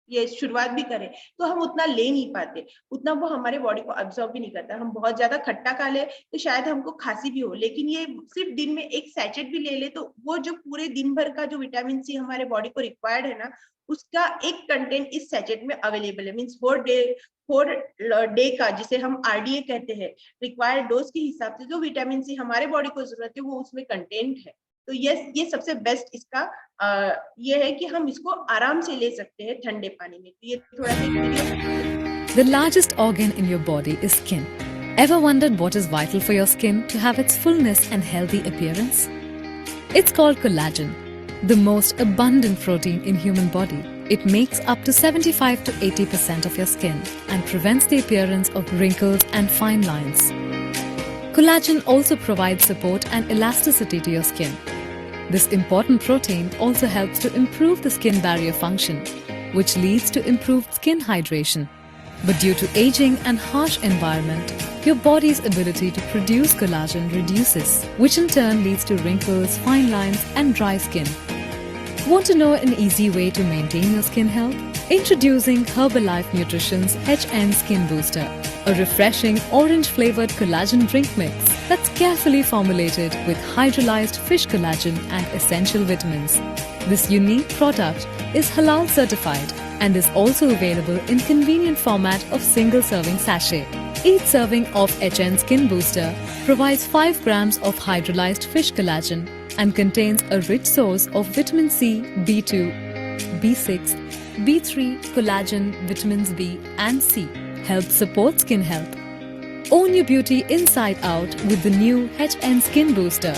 ये शुरुआत भी करें, तो हम उतना ले नहीं पाते, उतना वो हमारे बॉडी को अब्सॉर्ब भी नहीं करता। हम बहुत ज्यादा खट्टा खा ले तो शायद हमको खांसी भी हो, लेकिन ये सिर्फ दिन में एक सैचेट भी ले ले, तो वो जो पूरे दिन भर का जो विटामिन सी हमारे बॉडी को रिक्वायर्ड है ना, उसका एक कंटेंट इस सैचेट में अवेलेबल है। मीन्स 4 डे का, जिसे हम RDA कहते हैं, रिक्वायर्ड डोज के हिसाब से जो विटामिन सी हमारे बॉडी को जरूरत है, वो उसमें कंटेंट है। तो ये सबसे बेस्ट इसका ये है कि हम इसको आराम से ले सकते हैं ठंडे पानी में। तो ये थोड़ा सा The largest organ in your body is skin. Ever wondered what is vital for your skin to have its fullness and healthy appearance? It's called collagen, the most abundant protein in human body. It makes up to 75 to 80% of your skin and prevents the appearance of wrinkles and fine lines. Collagen also provides support and elasticity to your skin. This important protein also helps to improve the skin barrier function, which leads to improved skin hydration. But due to aging and harsh environment, your body's ability to produce collagen reduces, which in turn leads to wrinkles, fine lines, and dry skin. Want to know an easy way to maintain your skin health? Introducing Herbalife Nutrition's HN Skin Booster, a refreshing orange-flavored collagen drink mix that's carefully formulated with hydrolyzed fish collagen and essential vitamins. This unique product is halal certified and is also available in convenient format of single-serving sachet. Each serving of HN Skin Booster provides 5 grams of hydrolyzed fish collagen and contains a rich source of vitamin C, B2, B6, B3, collagen, vitamins B and C. Helps support skin health. Own your beauty inside out with the new HN Skin Booster.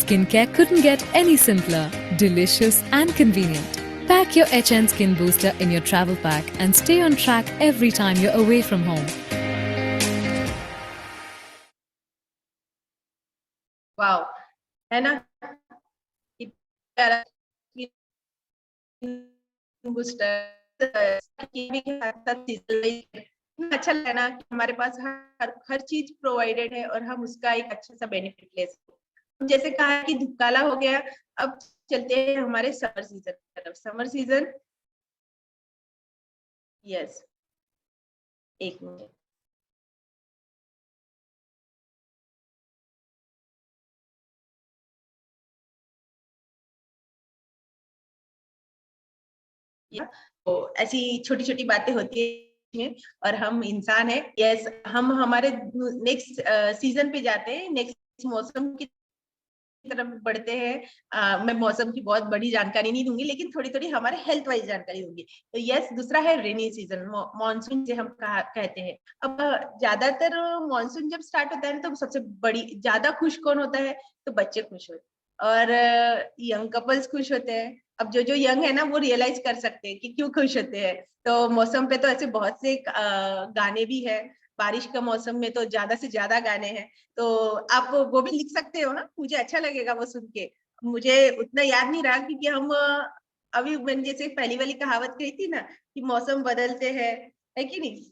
Skincare couldn't get any simpler, delicious and convenient. Pack your HN Skin Booster in your travel pack and stay on track every time you're away from home. Wow, है ना। अच्छा लगा ना कि हमारे पास हर चीज provided है और हम उसका एक अच्छा सा बेनिफिट ले सकते हैं। जैसे कहा कि धुपकाला हो गया, अब चलते हैं हमारे समर सीजन की तरफ। समर सीजन, यस, एक मिनट। तो ऐसी छोटी छोटी बातें होती है और हम इंसान है। यस, हम हमारे नेक्स्ट सीजन पे जाते हैं, नेक्स्ट मौसम की तरफ बढ़ते हैं। मैं मौसम की बहुत बड़ी जानकारी नहीं दूंगी, लेकिन थोड़ी थोड़ी हमारे हेल्थ वाइज जानकारी दूंगी। तो यस, दूसरा है रेनी सीजन, मानसून से हम कहते हैं। अब ज्यादातर मानसून जब स्टार्ट होता है तो सबसे बड़ी ज्यादा खुश कौन होता है? तो बच्चे खुश होते हैं और यंग कपल्स खुश होते हैं। अब जो जो यंग है ना, वो रियलाइज कर सकते हैं कि क्यों खुश होते हैं। तो मौसम पे तो ऐसे बहुत से गाने भी है। बारिश का मौसम में तो ज्यादा से ज्यादा गाने हैं। तो आप वो भी लिख सकते हो ना, मुझे अच्छा लगेगा वो सुन के। मुझे उतना याद नहीं रहा क्योंकि हम अभी मैंने जैसे पहली वाली कहावत कही थी ना कि मौसम बदलते हैं, है कि नहीं?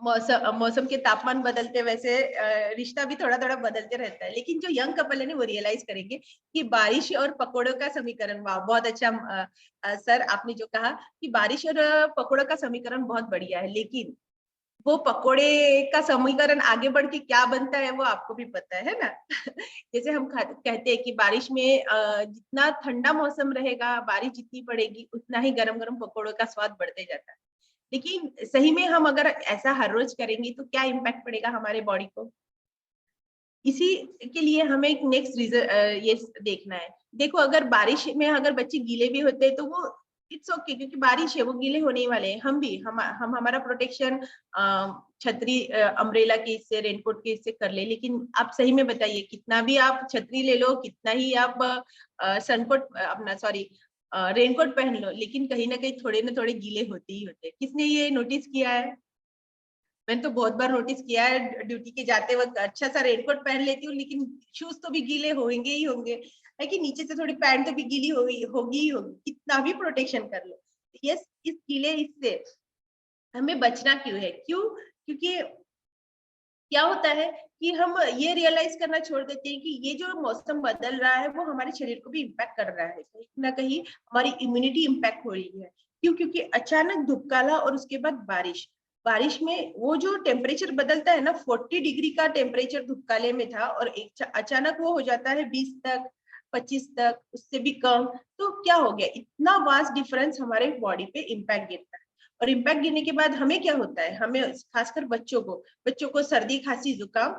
मौसम के तापमान बदलते, वैसे रिश्ता भी थोड़ा थोड़ा बदलते रहता है। लेकिन जो यंग कपल है ना, वो रियलाइज करेंगे कि बारिश और पकोड़ों का समीकरण, वाह बहुत अच्छा सर आपने जो कहा कि बारिश और पकोड़ों का समीकरण बहुत बढ़िया है। लेकिन वो पकोड़े का समीकरण आगे बढ़ के क्या बनता है वो आपको भी पता है ना? जैसे हम कहते हैं कि बारिश में जितना ठंडा मौसम रहेगा, बारिश जितनी पड़ेगी, उतना ही गरम गरम पकोड़ों का स्वाद बढ़ते जाता है। लेकिन सही में हम अगर ऐसा हर रोज करेंगे तो क्या इम्पैक्ट पड़ेगा हमारे बॉडी को? इसी के लिए हमें एक नेक्स्ट रीजन ये देखना है। देखो, अगर बारिश में अगर बच्चे गीले भी होते हैं तो वो इट्स ओके, क्योंकि बारिश है, वो गीले होने ही वाले हैं। हम भी हम हमारा प्रोटेक्शन छतरी, अम्ब्रेला के इससे, रेनकोट के इससे कर ले। लेकिन आप सही में बताइए, कितना भी आप छतरी ले लो, कितना ही आप सनकोट अपना सॉरी रेनकोट पहन लो, लेकिन कहीं ना कहीं थोड़े ना थोड़े गीले होते ही होते हैं। किसने ये नोटिस किया है? मैंने तो बहुत बार नोटिस किया है, ड्यूटी के जाते वक्त अच्छा सा रेनकोट पहन लेती हूँ, लेकिन शूज तो भी गीले होंगे ही होंगे, है कि नीचे से थोड़ी पैंट तो भी गीली होगी ही होगी, कितना भी प्रोटेक्शन कर लो। यस, इस गीले इससे हमें बचना क्यों है? क्यों? क्योंकि क्या होता है कि हम ये रियलाइज करना छोड़ देते हैं कि ये जो मौसम बदल रहा है वो हमारे शरीर को भी इम्पैक्ट कर रहा है। कहीं ना कहीं हमारी इम्यूनिटी इम्पैक्ट हो रही है। क्यों? क्योंकि अचानक धूपकाला और उसके बाद बारिश, बारिश में वो जो टेम्परेचर बदलता है ना, 40 डिग्री का टेम्परेचर धूपकाले में था और एक अचानक वो हो जाता है 20 तक, 25 तक, उससे भी कम। तो क्या हो गया? इतना वास्ट डिफरेंस हमारे बॉडी पे इम्पैक्ट गिरता है। और इम्पैक्ट गिरने के बाद हमें क्या होता है? हमें खासकर बच्चों को सर्दी, खांसी, जुकाम,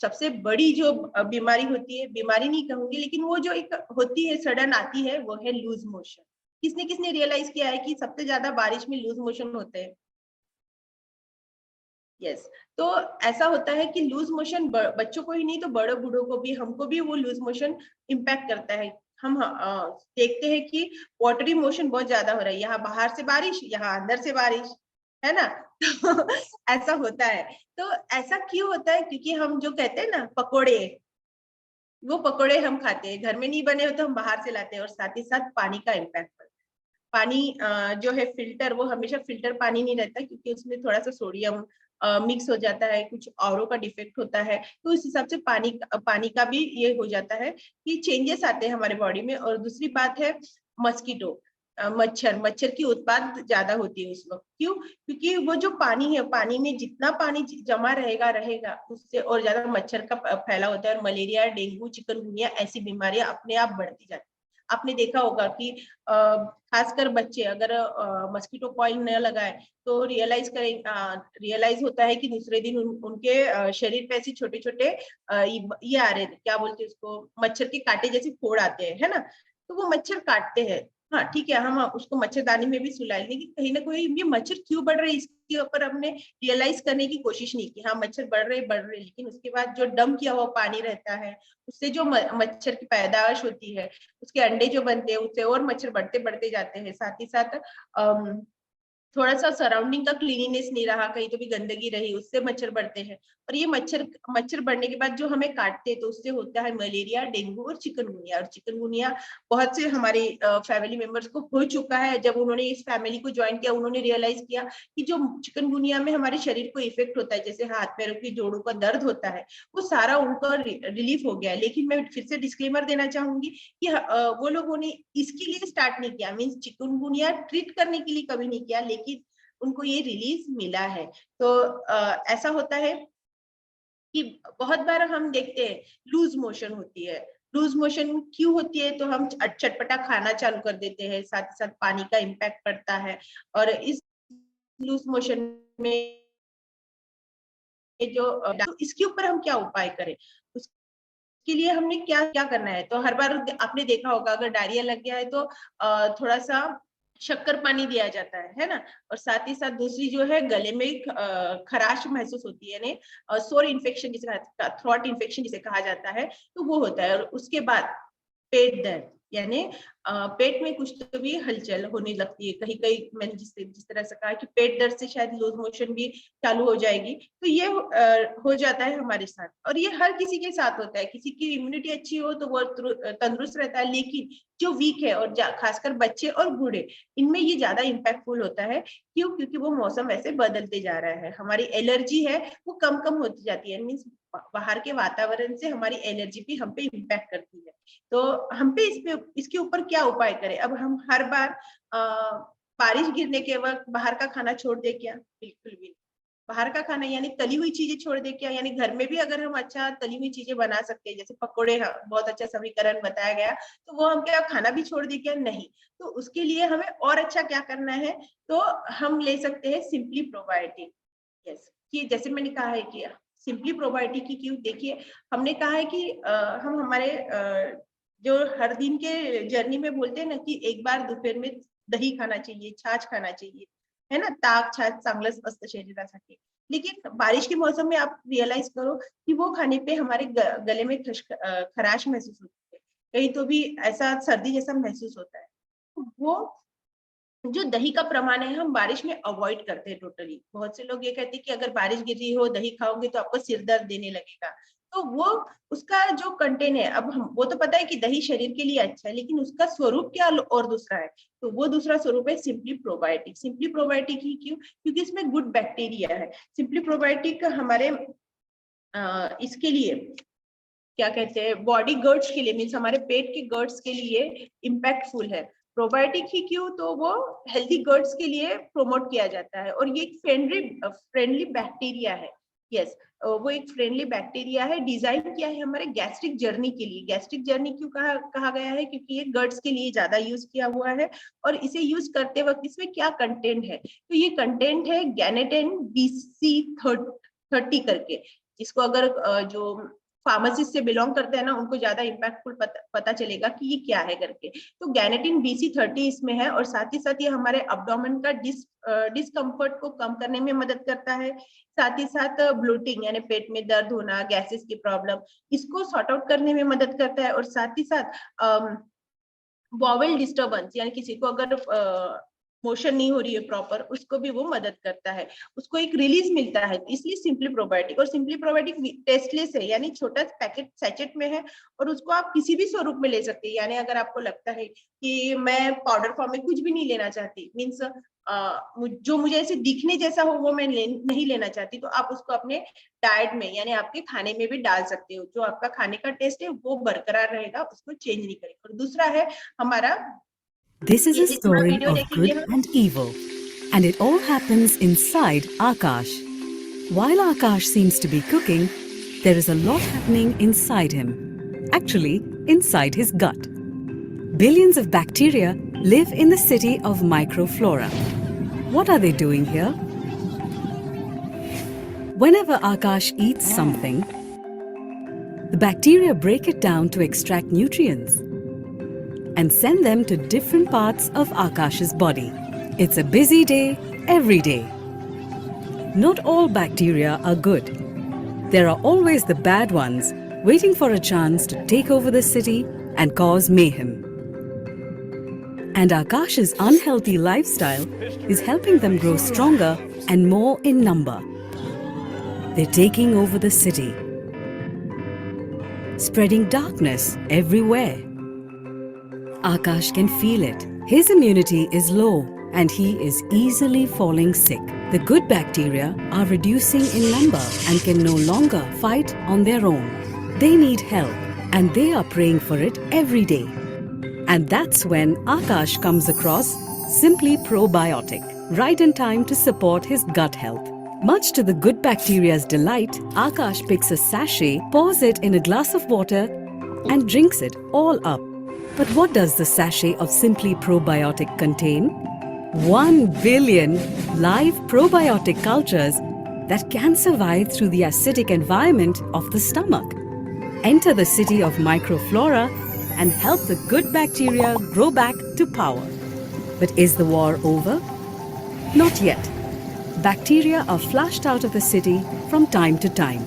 सबसे बड़ी जो बीमारी होती है, बीमारी नहीं कहूंगी, लेकिन वो जो एक होती है, सडन आती है, वो है लूज मोशन। किसने किसने रियलाइज किया है कि सबसे ज्यादा बारिश में लूज मोशन होते हैं? यस। तो ऐसा होता है कि लूज मोशन बच्चों को ही नहीं तो बड़े बूढ़ों को भी, हमको भी वो लूज मोशन इम्पैक्ट करता है। हम देखते हैं कि वाटरी मोशन बहुत ज्यादा हो रहा है, यहाँ बाहर से बारिश, यहाँ अंदर से बारिश, है ना? तो ऐसा होता है। तो ऐसा क्यों होता है? क्योंकि हम जो कहते हैं ना पकोड़े, वो पकोड़े हम खाते हैं, घर में नहीं बने हो तो हम बाहर से लाते हैं। और साथ ही साथ पानी का इम्पैक्ट पड़ता है। पानी जो है फिल्टर, वो हमेशा फिल्टर पानी नहीं रहता, क्योंकि उसमें थोड़ा सा सोडियम मिक्स हो जाता है, कुछ औरों का डिफेक्ट होता है। तो इस हिसाब से पानी का भी ये हो जाता है कि चेंजेस आते हैं हमारे बॉडी में। और दूसरी बात है मस्कीटो, मच्छर की उत्पाद ज्यादा होती है उस वक्त। क्यों? क्योंकि वो जो पानी है, पानी में जितना पानी जमा रहेगा रहेगा उससे और ज्यादा मच्छर का फैला होता है। और मलेरिया, डेंगू, चिकनगुनिया ऐसी बीमारियां अपने आप बढ़ती जाती है। आपने देखा होगा कि खासकर बच्चे अगर मस्कीटो कॉइल न लगाए तो रियलाइज होता है कि दूसरे दिन उनके शरीर पे ऐसे छोटे छोटे ये आ रहे, क्या बोलते हैं उसको, मच्छर के कांटे जैसे फोड़ आते हैं, है ना? तो वो मच्छर काटते हैं। हाँ ठीक है, हम उसको मच्छरदानी में भी सुला लेंगे, कहीं ना कहीं ये मच्छर क्यों बढ़ रहे हैं इसके ऊपर हमने रियलाइज करने की कोशिश नहीं की। हाँ, मच्छर बढ़ रहे, लेकिन उसके बाद जो डंप किया हुआ पानी रहता है, उससे जो मच्छर की पैदावार होती है, उसके अंडे जो बनते हैं, उससे और मच्छर बढ़ते बढ़ते जाते हैं। साथ ही साथ थोड़ा सा सराउंडिंग का क्लीनिनेस नहीं रहा, कहीं तो भी गंदगी रही, उससे मच्छर बढ़ते हैं। और ये मच्छर बढ़ने के बाद जो हमें काटते हैं तो उससे होता है मलेरिया, डेंगू और चिकनगुनिया। और चिकनगुनिया बहुत से हमारे फैमिली मेंबर्स को हो चुका है। जब उन्होंने इस फैमिली को ज्वाइन किया, उन्होंने रियलाइज किया कि जो चिकनगुनिया में हमारे शरीर को इफेक्ट होता है, जैसे हाथ पैरों की जोड़ों का दर्द होता है, वो सारा उनको रिलीफ हो गया है। लेकिन मैं फिर से डिस्क्लेमर देना चाहूंगी कि वो लोगों ने इसके लिए स्टार्ट नहीं किया, मीन्स चिकनगुनिया ट्रीट करने के लिए कभी नहीं किया, लेकिन उनको ये रिलीज मिला है। तो ऐसा होता है कि बहुत बार हम देखते हैं लूज मोशन होती है। लूज मोशन क्यों होती है? तो हम चटपटा खाना चालू कर देते हैं, साथ ही साथ पानी का इम्पैक्ट पड़ता है। और इस लूज मोशन में जो तो इसके ऊपर हम क्या उपाय करें, उसके लिए हमने क्या क्या करना है? तो हर बार आपने देखा होगा, अगर डायरिया लग गया है तो थोड़ा सा शक्कर पानी दिया जाता है ना। और साथ ही साथ दूसरी जो है, गले में खराश महसूस होती है, यानी सोर इन्फेक्शन जिसे थ्रोट इन्फेक्शन जिसे कहा जाता है, तो वो होता है। और उसके बाद पेट दर्द, यानी पेट में कुछ तो भी हलचल होने लगती है। कहीं कहीं मैंने जिस तरह से कहा कि पेट दर्द से शायद लूज मोशन भी चालू हो जाएगी, तो ये हो जाता है हमारे साथ। और ये हर किसी के साथ होता है। किसी की इम्यूनिटी अच्छी हो तो वो तंदुरुस्त रहता है, लेकिन जो वीक है और खासकर बच्चे और बूढ़े, इनमें ये ज्यादा इम्पैक्टफुल होता है। क्यों? क्योंकि वो मौसम वैसे बदलते जा रहा है, हमारी एलर्जी है वो कम कम होती जाती है। मीन्स बाहर के वातावरण से हमारी एलर्जी भी हम पे इम्पैक्ट करती है। तो हम पे इसके ऊपर क्या उपाय करें? अब हम हर बार बारिश गिरने के वक्त बाहर का खाना छोड़ दे क्या? बिल्कुल भी। बाहर का खाना यानी तली हुई चीजें छोड़ दे क्या? यानी घर में भी अगर हम अच्छा तली हुई चीजें बना सकते हैं, जैसे पकोड़े, बहुत अच्छा समीकरण बताया गया, तो वो हम क्या खाना भी छोड़ दे क्या? नहीं। तो उसके लिए हमें और अच्छा क्या करना है? तो हम ले सकते हैं सिंपली प्रोबायोटिक। यस, कि जैसे मैंने कहा है कि सिंपली प्रोबायोटिक की क्यों, देखिए हमने कहा है कि हम हमारे जो हर दिन के जर्नी में बोलते हैं ना कि एक बार दोपहर में दही खाना चाहिए, छाछ खाना चाहिए, है ना, ताक छाछ चांगलं असतं शरीरासाठी। लेकिन बारिश के मौसम में आप रियलाइज करो कि वो खाने पे हमारे गले में खराश महसूस होती है, कहीं तो भी ऐसा सर्दी जैसा महसूस होता है। तो वो जो दही का प्रमाण है हम बारिश में अवॉइड करते हैं टोटली। बहुत से लोग ये कहते हैं कि अगर बारिश गिर रही हो, दही खाओगे तो आपको सिर दर्द देने लगेगा। तो वो उसका जो कंटेंट है, अब हम वो तो पता है कि दही शरीर के लिए अच्छा है, लेकिन उसका स्वरूप क्या और दूसरा है। तो वो दूसरा स्वरूप है सिंपली प्रोबायोटिक। सिंपली प्रोबायोटिक ही क्यों? क्योंकि इसमें गुड बैक्टीरिया है। सिंपली प्रोबायोटिक हमारे इसके लिए क्या कहते हैं, बॉडी गर्ड्स के लिए, मीन्स हमारे पेट के गर्ड्स के लिए इम्पैक्टफुल है। प्रोबायोटिक ही क्यों? तो वो हेल्दी गर्ड्स के लिए प्रोमोट किया जाता है। और ये एक फ्रेंडली बैक्टीरिया है। यस, वो एक फ्रेंडली बैक्टीरिया है, डिजाइन किया है हमारे गैस्ट्रिक जर्नी के लिए। गैस्ट्रिक जर्नी क्यों कहा गया है? क्योंकि ये गर्ड्स के लिए ज्यादा यूज किया हुआ है। और इसे यूज करते वक्त इसमें क्या कंटेंट है? तो ये कंटेंट है गैनेटेन BC30 करके, जिसको अगर जो फार्मासिस्ट से बिलोंग करते हैं ना, उनको ज्यादा इम्पैक्टफुल पता चलेगा कि ये क्या है करके। तो गैनेटिन BC30 इसमें है। और साथ ही साथ ये हमारे अब्डोमेन का डिस्कम्फर्ट को कम करने में मदद करता है। साथ ही साथ ब्लोटिंग यानी पेट में दर्द होना, गैसेस की प्रॉब्लम, इसको सॉर्ट आउट करने में मदद करता है। और साथ ही साथ बॉवेल डिस्टर्बेंस, यानी किसी को अगर मोशन नहीं हो रही है प्रॉपर, उसको भी वो मदद करता है, उसको एक रिलीज मिलता है। इसलिए सिंपली प्रोबायोटिक। और सिंपली प्रोबायोटिक टेस्टलेस है, यानी छोटा पैकेट सैचेट में है, और उसको आप किसी भी स्वरूप में ले सकते हैं। यानी अगर आपको लगता है कि मैं पाउडर फॉर्म में कुछ भी नहीं लेना चाहती, मीन्स जो मुझे ऐसे दिखने जैसा हो वो मैं नहीं लेना चाहती, तो आप उसको अपने डाइट में यानी आपके खाने में भी डाल सकते हो। जो आपका खाने का टेस्ट है वो बरकरार रहेगा, उसको चेंज नहीं करेगा। और दूसरा है हमारा, This is a story of good and evil, and it all happens inside Akash. While Akash seems to be cooking, there is a lot happening inside him. Actually, inside his gut. Billions of bacteria live in the city of microflora. What are they doing here? Whenever Akash eats something, the bacteria break it down to extract nutrients and send them to different parts of Akash's body. It's a busy day every day. Not all bacteria are good. There are always the bad ones waiting for a chance to take over the city and cause mayhem. And Akash's unhealthy lifestyle is helping them grow stronger and more in number. They're taking over the city, spreading darkness everywhere. Akash can feel it. His immunity is low and he is easily falling sick. The good bacteria are reducing in number and can no longer fight on their own. They need help and they are praying for it every day. And that's when Akash comes across Simply Probiotic, right in time to support his gut health. Much to the good bacteria's delight, Akash picks a sachet, pours it in a glass of water and drinks it all up. But what does the sachet of Simply Probiotic contain? 1 billion live probiotic cultures that can survive through the acidic environment of the stomach, enter the city of microflora and help the good bacteria grow back to power. But is the war over? Not yet. Bacteria are flushed out of the city from time to time.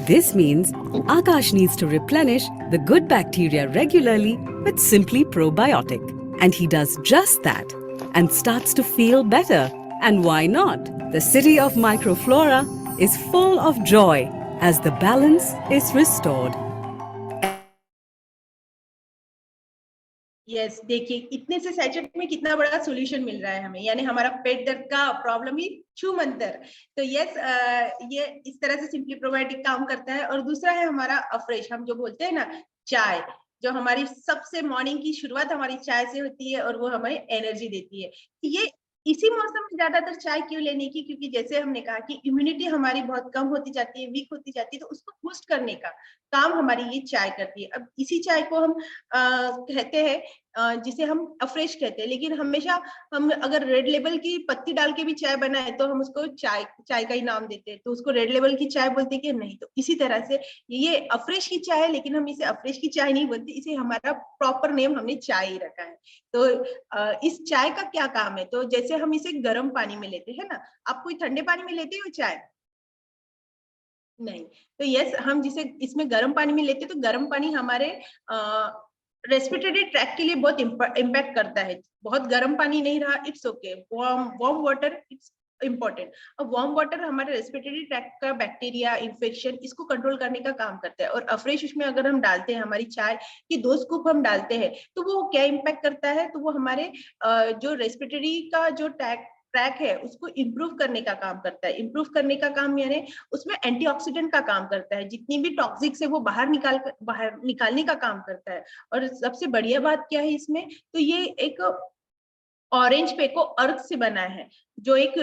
This means Akash needs to replenish the good bacteria regularly with Simply Probiotic. And he does just that and starts to feel better. And why not? The city of microflora is full of joy as the balance is restored. Yes देखिए इतने से sachet में कितना बड़ा solution मिल रहा है हमें, यानी हमारा पेट दर्द का प्रॉब्लम ही छू मंतर। तो यस ये इस तरह से सिंपली प्रोबायोटिक काम करता है। और दूसरा है हमारा अफ्रेश, हम जो बोलते हैं ना चाय, जो हमारी सबसे मॉर्निंग की शुरुआत हमारी चाय से होती है और वो हमें एनर्जी देती है। ये इसी मौसम में ज्यादातर चाय क्यों लेने की, क्योंकि जैसे हमने कहा कि इम्यूनिटी हमारी बहुत कम होती जाती है, वीक होती जाती है, तो उसको बूस्ट करने का काम हमारी ये चाय करती है। अब इसी चाय को हम कहते हैं जिसे हम अफ्रेश कहते हैं, लेकिन हमेशा हम अगर रेड लेबल की पत्ती डाल के भी चाय बनाए तो हम उसको चाय का ही नाम देते हैं, तो उसको रेड लेबल की चाय बोलते हैं कि नहीं। तो इसी तरह से ये अफ्रेश की चाय है, लेकिन हम इसे अफ्रेश की चाय नहीं बोलते, इसे हमारा प्रॉपर नेम हमने चाय ही रखा है। तो इस चाय का क्या काम है, तो जैसे हम इसे गर्म पानी में लेते हैं ना, आप कोई ठंडे पानी में लेते हो चाय? नहीं। तो यस हम जिसे इसमें गर्म पानी में लेते हैं, तो गर्म पानी हमारे रेस्पिरेटरी ट्रैक के लिए बहुत इम्पैक्ट करता है। बहुत गर्म पानी नहीं रहा, it's okay, warm water it's important. अब वार्म वाटर हमारे रेस्पिरेटरी ट्रैक का बैक्टीरिया इन्फेक्शन इसको कंट्रोल करने का काम करता है। और अफ्रेश उसमें अगर हम डालते हैं, हमारी चाय की 2 स्कूप हम डालते हैं, तो वो क्या इम्पैक्ट करता है, तो वो हमारे जो रेस्पिरेटरी का जो ट्रैक है उसको इम्प्रूव करने का काम करता है। इम्प्रूव करने का काम यानी उसमें एंटीऑक्सीडेंट का काम करता है, जितनी भी टॉक्सिक है वो बाहर निकालने का काम करता है। और सबसे बढ़िया बात क्या है इसमें, तो ये एक ऑरेंज पेको अर्थ से बना है, जो एक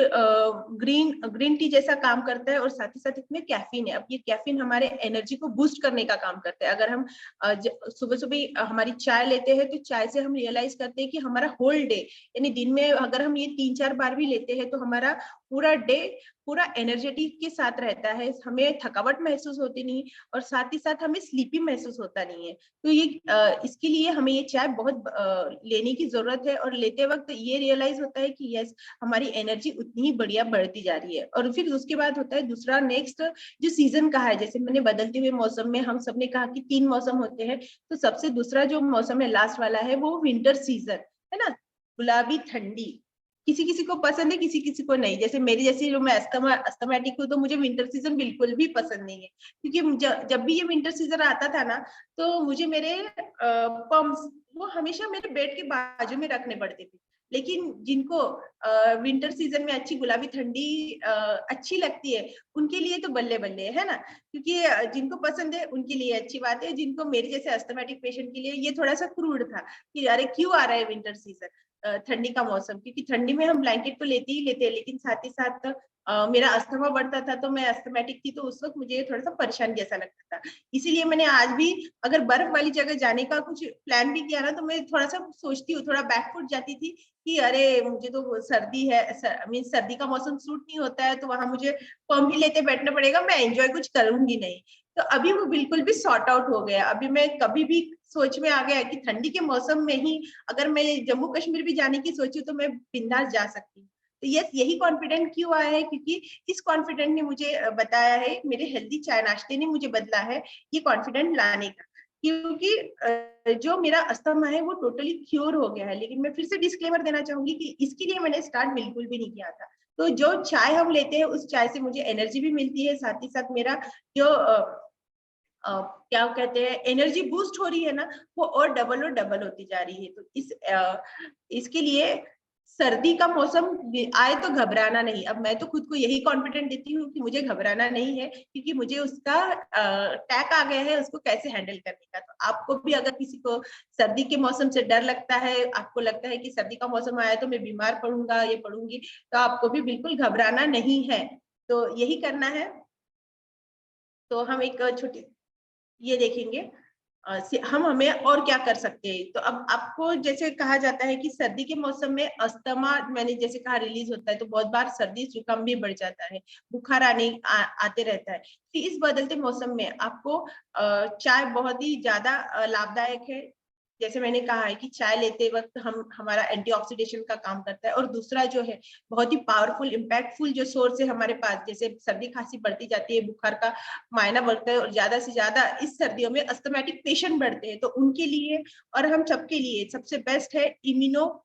ग्रीन टी जैसा काम करता है, और साथ ही साथ इसमें कैफीन है। अब ये कैफीन हमारे एनर्जी को बूस्ट करने का काम करता है। अगर हम सुबह सुबह हमारी चाय लेते हैं, तो चाय से हम रियलाइज करते हैं कि हमारा होल डे, यानी दिन में अगर हम ये 3-4 बार भी लेते हैं, तो हमारा पूरा डे पूरा एनर्जेटिक के साथ रहता है, हमें थकावट महसूस होती नहीं, और साथ ही साथ हमें स्लीपी महसूस होता नहीं है। तो ये इसके लिए हमें ये चाय बहुत लेने की जरूरत है, और लेते वक्त ये रियलाइज होता है कि यस हमारी एनर्जी उतनी ही बढ़िया बढ़ती जा रही है। और फिर उसके बाद होता है दूसरा नेक्स्ट जो सीजन का है, जैसे मैंने बदलते हुए मौसम में हम सबने कहा कि 3 मौसम होते हैं, तो सबसे दूसरा जो मौसम है लास्ट वाला है वो विंटर सीजन है ना, गुलाबी ठंडी। किसी किसी को पसंद है, किसी किसी को नहीं। जैसे मेरी जैसी जो मैं अस्थमैटिक हूँ, तो मुझे विंटर सीजन बिल्कुल भी पसंद नहीं है, क्योंकि जब भी ये विंटर सीजन आता था ना, तो मुझे मेरे पम्प्स वो हमेशा मेरे बेड के बाजू में रखने पड़ते थे। लेकिन जिनको विंटर सीजन में अच्छी गुलाबी ठंडी अच्छी लगती है, उनके लिए तो बल्ले बल्ले है ना, क्योंकि जिनको पसंद है उनके लिए अच्छी बात है। जिनको मेरे जैसे अस्थमैटिक पेशेंट के लिए ये थोड़ा सा क्रूड था कि अरे क्यों आ रहा है विंटर सीजन, ठंडी का मौसम, क्योंकि ठंडी में हम ब्लैंकेट तो लेते ही लेते हैं, लेकिन साथ ही साथ मेरा अस्थमा बढ़ता था, तो मैं अस्थमैटिक थी, तो उस वक्त मुझे थोड़ा सा परेशान जैसा लगता था। इसीलिए मैंने आज भी अगर बर्फ वाली जगह जाने का कुछ प्लान भी किया ना, तो मैं थोड़ा सा सोचती हूँ, थोड़ा बैकफुट जाती थी कि अरे मुझे तो सर्दी है, मीन सर्दी का मौसम सूट नहीं होता है, तो वहां मुझे पम्प ही लेते बैठना पड़ेगा, मैं एंजॉय कुछ करूंगी नहीं। तो अभी वो बिल्कुल भी सॉर्ट आउट हो गया। अभी मैं कभी भी सोच में आ गया कि ठंडी के मौसम में ही अगर मैं जम्मू कश्मीर भी जाने की सोची, तो मैं बिंदास जा सकती हूँ। तो यही कॉन्फिडेंट क्यों आया है, क्योंकि इस कॉन्फिडेंट ने मुझे बताया है, मेरे हेल्दी चाय नाश्ते ने मुझे बदला है ये कॉन्फिडेंट लाने का। क्योंकि जो मेरा अस्थमा है वो टोटली क्योर हो गया है। लेकिन मैं फिर से डिस्क्लेमर देना चाहूंगी कि इसके लिए मैंने स्टार्ट बिल्कुल भी नहीं किया था। तो जो चाय हम लेते हैं उस चाय से मुझे एनर्जी भी मिलती है, साथ ही साथ मेरा जो क्या कहते हैं एनर्जी बूस्ट हो रही है ना, वो और डबल होती जा रही है। तो इसके लिए सर्दी का मौसम आए तो घबराना नहीं। अब मैं तो खुद को यही कॉन्फिडेंट देती हूँ कि मुझे घबराना नहीं है, क्योंकि मुझे उसका टैग आ गया है उसको कैसे हैंडल करने का। तो आपको भी अगर किसी को सर्दी के मौसम से डर लगता है, आपको लगता है कि सर्दी का मौसम आया तो मैं बीमार पड़ूंगा या पड़ूंगी, तो आपको भी बिल्कुल घबराना नहीं है। तो यही करना है। तो हम एक छोटी ये देखेंगे हम हमें और क्या कर सकते हैं। तो अब आपको जैसे कहा जाता है कि सर्दी के मौसम में अस्थमा, मैंने जैसे कहा, रिलीज होता है, तो बहुत बार सर्दी जुकाम भी बढ़ जाता है, बुखार आते रहता है। तो इस बदलते मौसम में आपको चाय बहुत ही ज्यादा लाभदायक है। जैसे मैंने कहा है कि चाय लेते वक्त हमारा एंटीऑक्सीडेशन का काम करता है। और दूसरा जो है बहुत ही पावरफुल इम्पैक्टफुल जो सोर्स है हमारे पास, जैसे सर्दी खांसी बढ़ती जाती है, बुखार का मायना बढ़ता है, और ज्यादा से ज्यादा इस सर्दियों में अस्थमैटिक पेशेंट बढ़ते हैं, तो उनके लिए और हम सबके लिए सबसे बेस्ट है इम्यूनो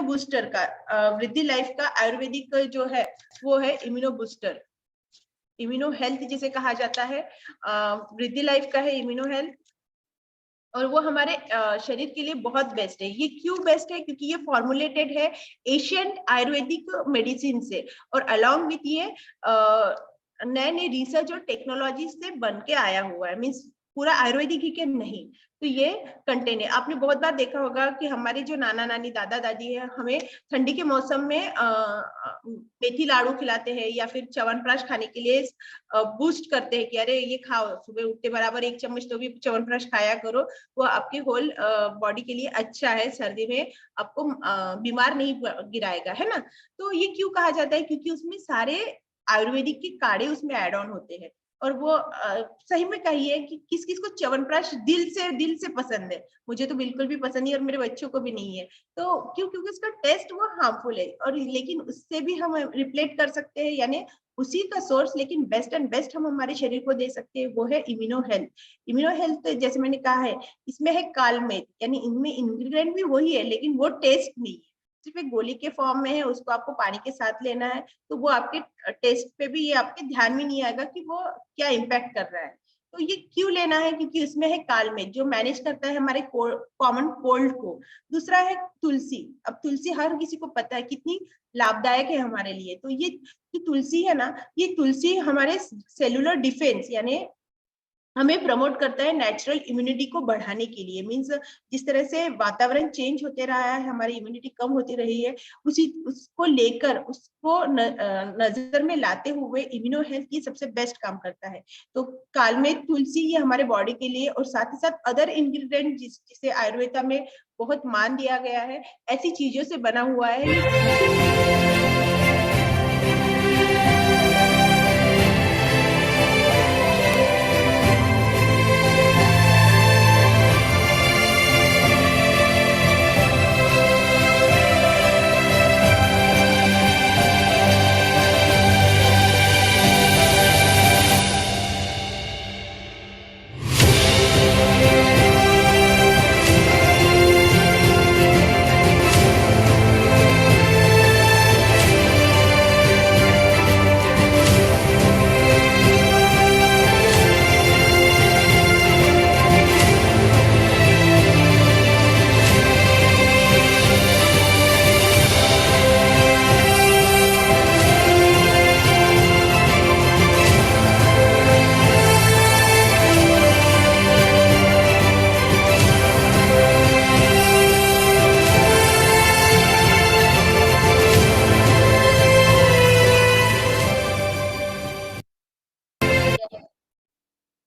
बूस्टर का वृद्धि लाइफ का आयुर्वेदिक जो है वो है इम्यूनो बूस्टर। इम्यूनो हेल्थ जिसे कहा जाता है, वृद्धि लाइफ का है इम्यूनो हेल्थ, और वो हमारे शरीर के लिए बहुत बेस्ट है। ये क्यों बेस्ट है? क्योंकि ये फॉर्मुलेटेड है एशियंट आयुर्वेदिक मेडिसिन से, और अलोंग विथ ये नए नए रिसर्च और टेक्नोलॉजी से बन के आया हुआ है। मीन्स पूरा आयुर्वेदिक ही के नहीं, तो ये कंटेन है। आपने बहुत बार देखा होगा कि हमारे जो नाना नानी दादा दादी है, हमें ठंडी के मौसम में मेथी लाड़ू खिलाते हैं, या फिर च्यवनप्राश खाने के लिए बूस्ट करते हैं कि अरे ये खाओ, सुबह उठते बराबर 1 चम्मच तो भी च्यवनप्राश खाया करो, वो आपके होल बॉडी के लिए अच्छा है, सर्दी में आपको बीमार नहीं गिराएगा, है ना। तो ये क्यों कहा जाता है? क्योंकि उसमें सारे आयुर्वेदिक के काढ़े उसमें ऐड ऑन होते हैं। और वो सही में कहिए कि किस किस को च्यवनप्राश दिल से पसंद है। मुझे तो बिल्कुल भी पसंद नहीं, और मेरे बच्चों को भी नहीं है। तो क्यों? क्योंकि उसका टेस्ट वो हार्मफुल है, और लेकिन उससे भी हम रिप्लेट कर सकते हैं, यानी उसी का सोर्स, लेकिन बेस्ट एंड बेस्ट हम हमारे शरीर को दे सकते हैं, वो है इम्यूनो हेल्थ। इम्यूनो हेल्थ जैसे मैंने कहा है, इसमें है कालमेघ, यानी इनमें इंग्रेडिएंट भी वही है, लेकिन वो टेस्ट नहीं है, सिर्फ एक गोली के फॉर्म में है, उसको आपको पानी के साथ लेना है। तो वो आपके टेस्ट पे भी, ये आपके ध्यान में नहीं आएगा कि वो क्या इम्पैक्ट कर रहा है। तो ये क्यों लेना है? क्योंकि उसमें है कालमेघ, जो मैनेज करता है हमारे कॉमन कोल्ड को। दूसरा है तुलसी। अब तुलसी हर किसी को पता है कितनी लाभदायक है हमारे लिए। तो ये जो तुलसी है ना, ये तुलसी हमारे सेलुलर डिफेंस, यानी हमें प्रमोट करता है नेचुरल इम्यूनिटी को बढ़ाने के लिए। मींस जिस तरह से वातावरण चेंज होते रहा है, हमारी इम्यूनिटी कम होती रही है, उसको लेकर उसको नजर में लाते हुए इम्यूनो हेल्थ ये सबसे बेस्ट काम करता है। तो कालमेघ, तुलसी, ये हमारे बॉडी के लिए, और साथ ही साथ अदर इंग्रेडिएंट जिसे आयुर्वेदा में बहुत मान दिया गया है, ऐसी चीजों से बना हुआ है।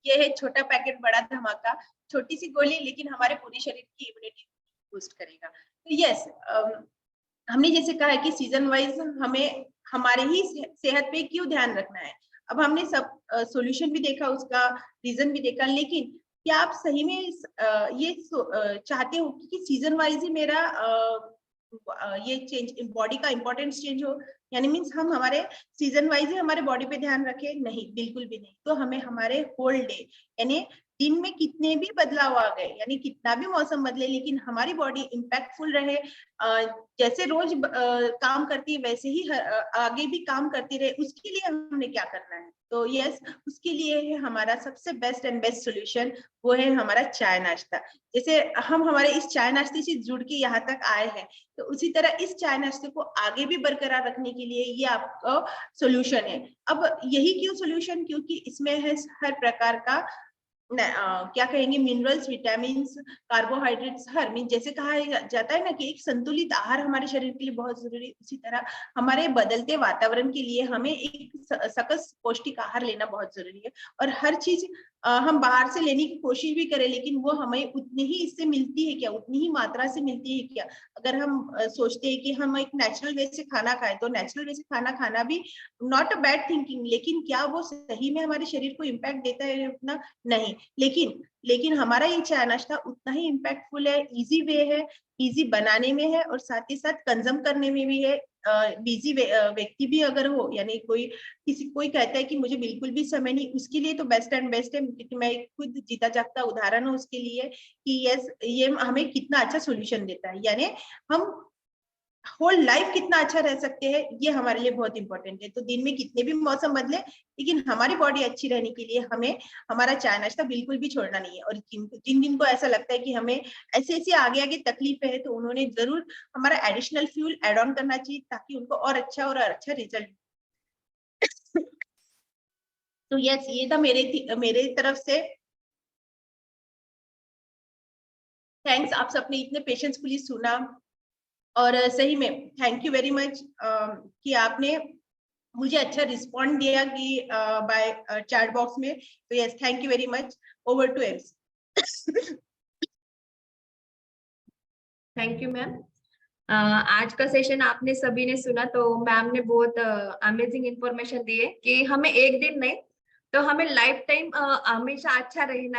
ये है छोटा पैकेट बड़ा धमाका, छोटी सी गोली, लेकिन हमारे पूरे शरीर की इम्यूनिटी बूस्ट करेगा। तो यस, हमने जैसे कहा है कि सीजन वाइज हमें हमारे ही सेहत पे क्यों ध्यान रखना है। अब हमने सब सॉल्यूशन भी देखा, उसका रीजन भी देखा, लेकिन क्या आप सही में ये चाहते हो कि सीजन वाइज ही मेरा ये चेंज, बॉडी का इंपॉर्टेंस चेंज हो? यानी मीन्स हम हमारे सीजन वाइज ही हमारे बॉडी पे ध्यान रखें? नहीं, बिल्कुल भी नहीं। तो हमें हमारे होल डे, यानी दिन में कितने भी बदलाव आ गए, यानी कितना भी मौसम बदले, लेकिन हमारी बॉडी इम्पैक्टफुल रहे, जैसे रोज काम करती है वैसे ही आगे भी काम करती रहे, उसके लिए हमने क्या करना है? तो यस, उसके लिए है हमारा सबसे बेस्ट एंड बेस्ट सोल्यूशन, वो है हमारा चाय नाश्ता। जैसे हम हमारे इस चाय नाश्ते से जुड़ के यहाँ तक आए हैं, तो उसी तरह इस चाय नाश्ते को आगे भी बरकरार रखने के लिए ये आपका सोल्यूशन है। अब यही क्यों सोल्यूशन? क्योंकि इसमें है हर प्रकार का क्या कहेंगे, मिनरल्स, विटामिन, कार्बोहाइड्रेट्स, हर मीन जैसे कहा जाता है ना कि एक संतुलित आहार हमारे शरीर के लिए बहुत जरूरी है, उसी तरह हमारे बदलते वातावरण के लिए हमें एक सकस पौष्टिक आहार लेना बहुत जरूरी है। और हर चीज हम बाहर से लेने की कोशिश भी करें, लेकिन वो हमें उतनी ही इससे मिलती है क्या, उतनी ही मात्रा से मिलती है क्या? अगर हम सोचते हैं कि हम एक नेचुरल वे से खाना खाएं, तो नेचुरल वे से खाना खाना भी नॉट अ बैड थिंकिंग, लेकिन क्या वो सही में हमारे शरीर को इम्पैक्ट देता है उतना? नहीं। लेकिन हमारा ये चाय नाश्ता उतना ही इम्पैक्टफुल है, इजी वे है, इजी बनाने में है, और साथ ही साथ कंज्यूम करने में भी है। बिजी व्यक्ति भी अगर हो, यानी कोई कहता है कि मुझे बिल्कुल भी समय नहीं, उसके लिए तो बेस्ट एंड बेस्ट है, क्योंकि मैं खुद जीता जागता उदाहरण हूँ उसके लिए कि यस, ये हमें कितना अच्छा सोल्यूशन देता है, यानी हम होल लाइफ कितना अच्छा रह सकते हैं, ये हमारे लिए बहुत इंपॉर्टेंट है। तो दिन में कितने भी मौसम बदले, लेकिन हमारी बॉडी अच्छी रहने के लिए हमें हमारा चाय नाश्ता बिल्कुल भी छोड़ना नहीं है। और जिन जिनको ऐसा लगता है कि हमें ऐसे ऐसे आगे आगे तकलीफें है, तो उन्होंने जरूर हमारा एडिशनल फ्यूल एड ऑन करना चाहिए, ताकि उनको और अच्छा रिजल्ट। तो यस, ये था मेरे तरफ से। थैंक्स, आप सबने इतने पेशेंसफुली सुना, और सही में थैंक यू वेरी मच कि आपने मुझे अच्छा रिस्पॉन्ड दिया कि बाय चैट बॉक्स में। तो yes, thank you very much. Over to AIIMS. Thank you ma'am. आज का सेशन आपने सभी ने सुना, तो मैम ने बहुत अमेजिंग इंफॉर्मेशन दी है कि हमें एक दिन नहीं, तो हमें लाइफ टाइम हमेशा अच्छा रहना है।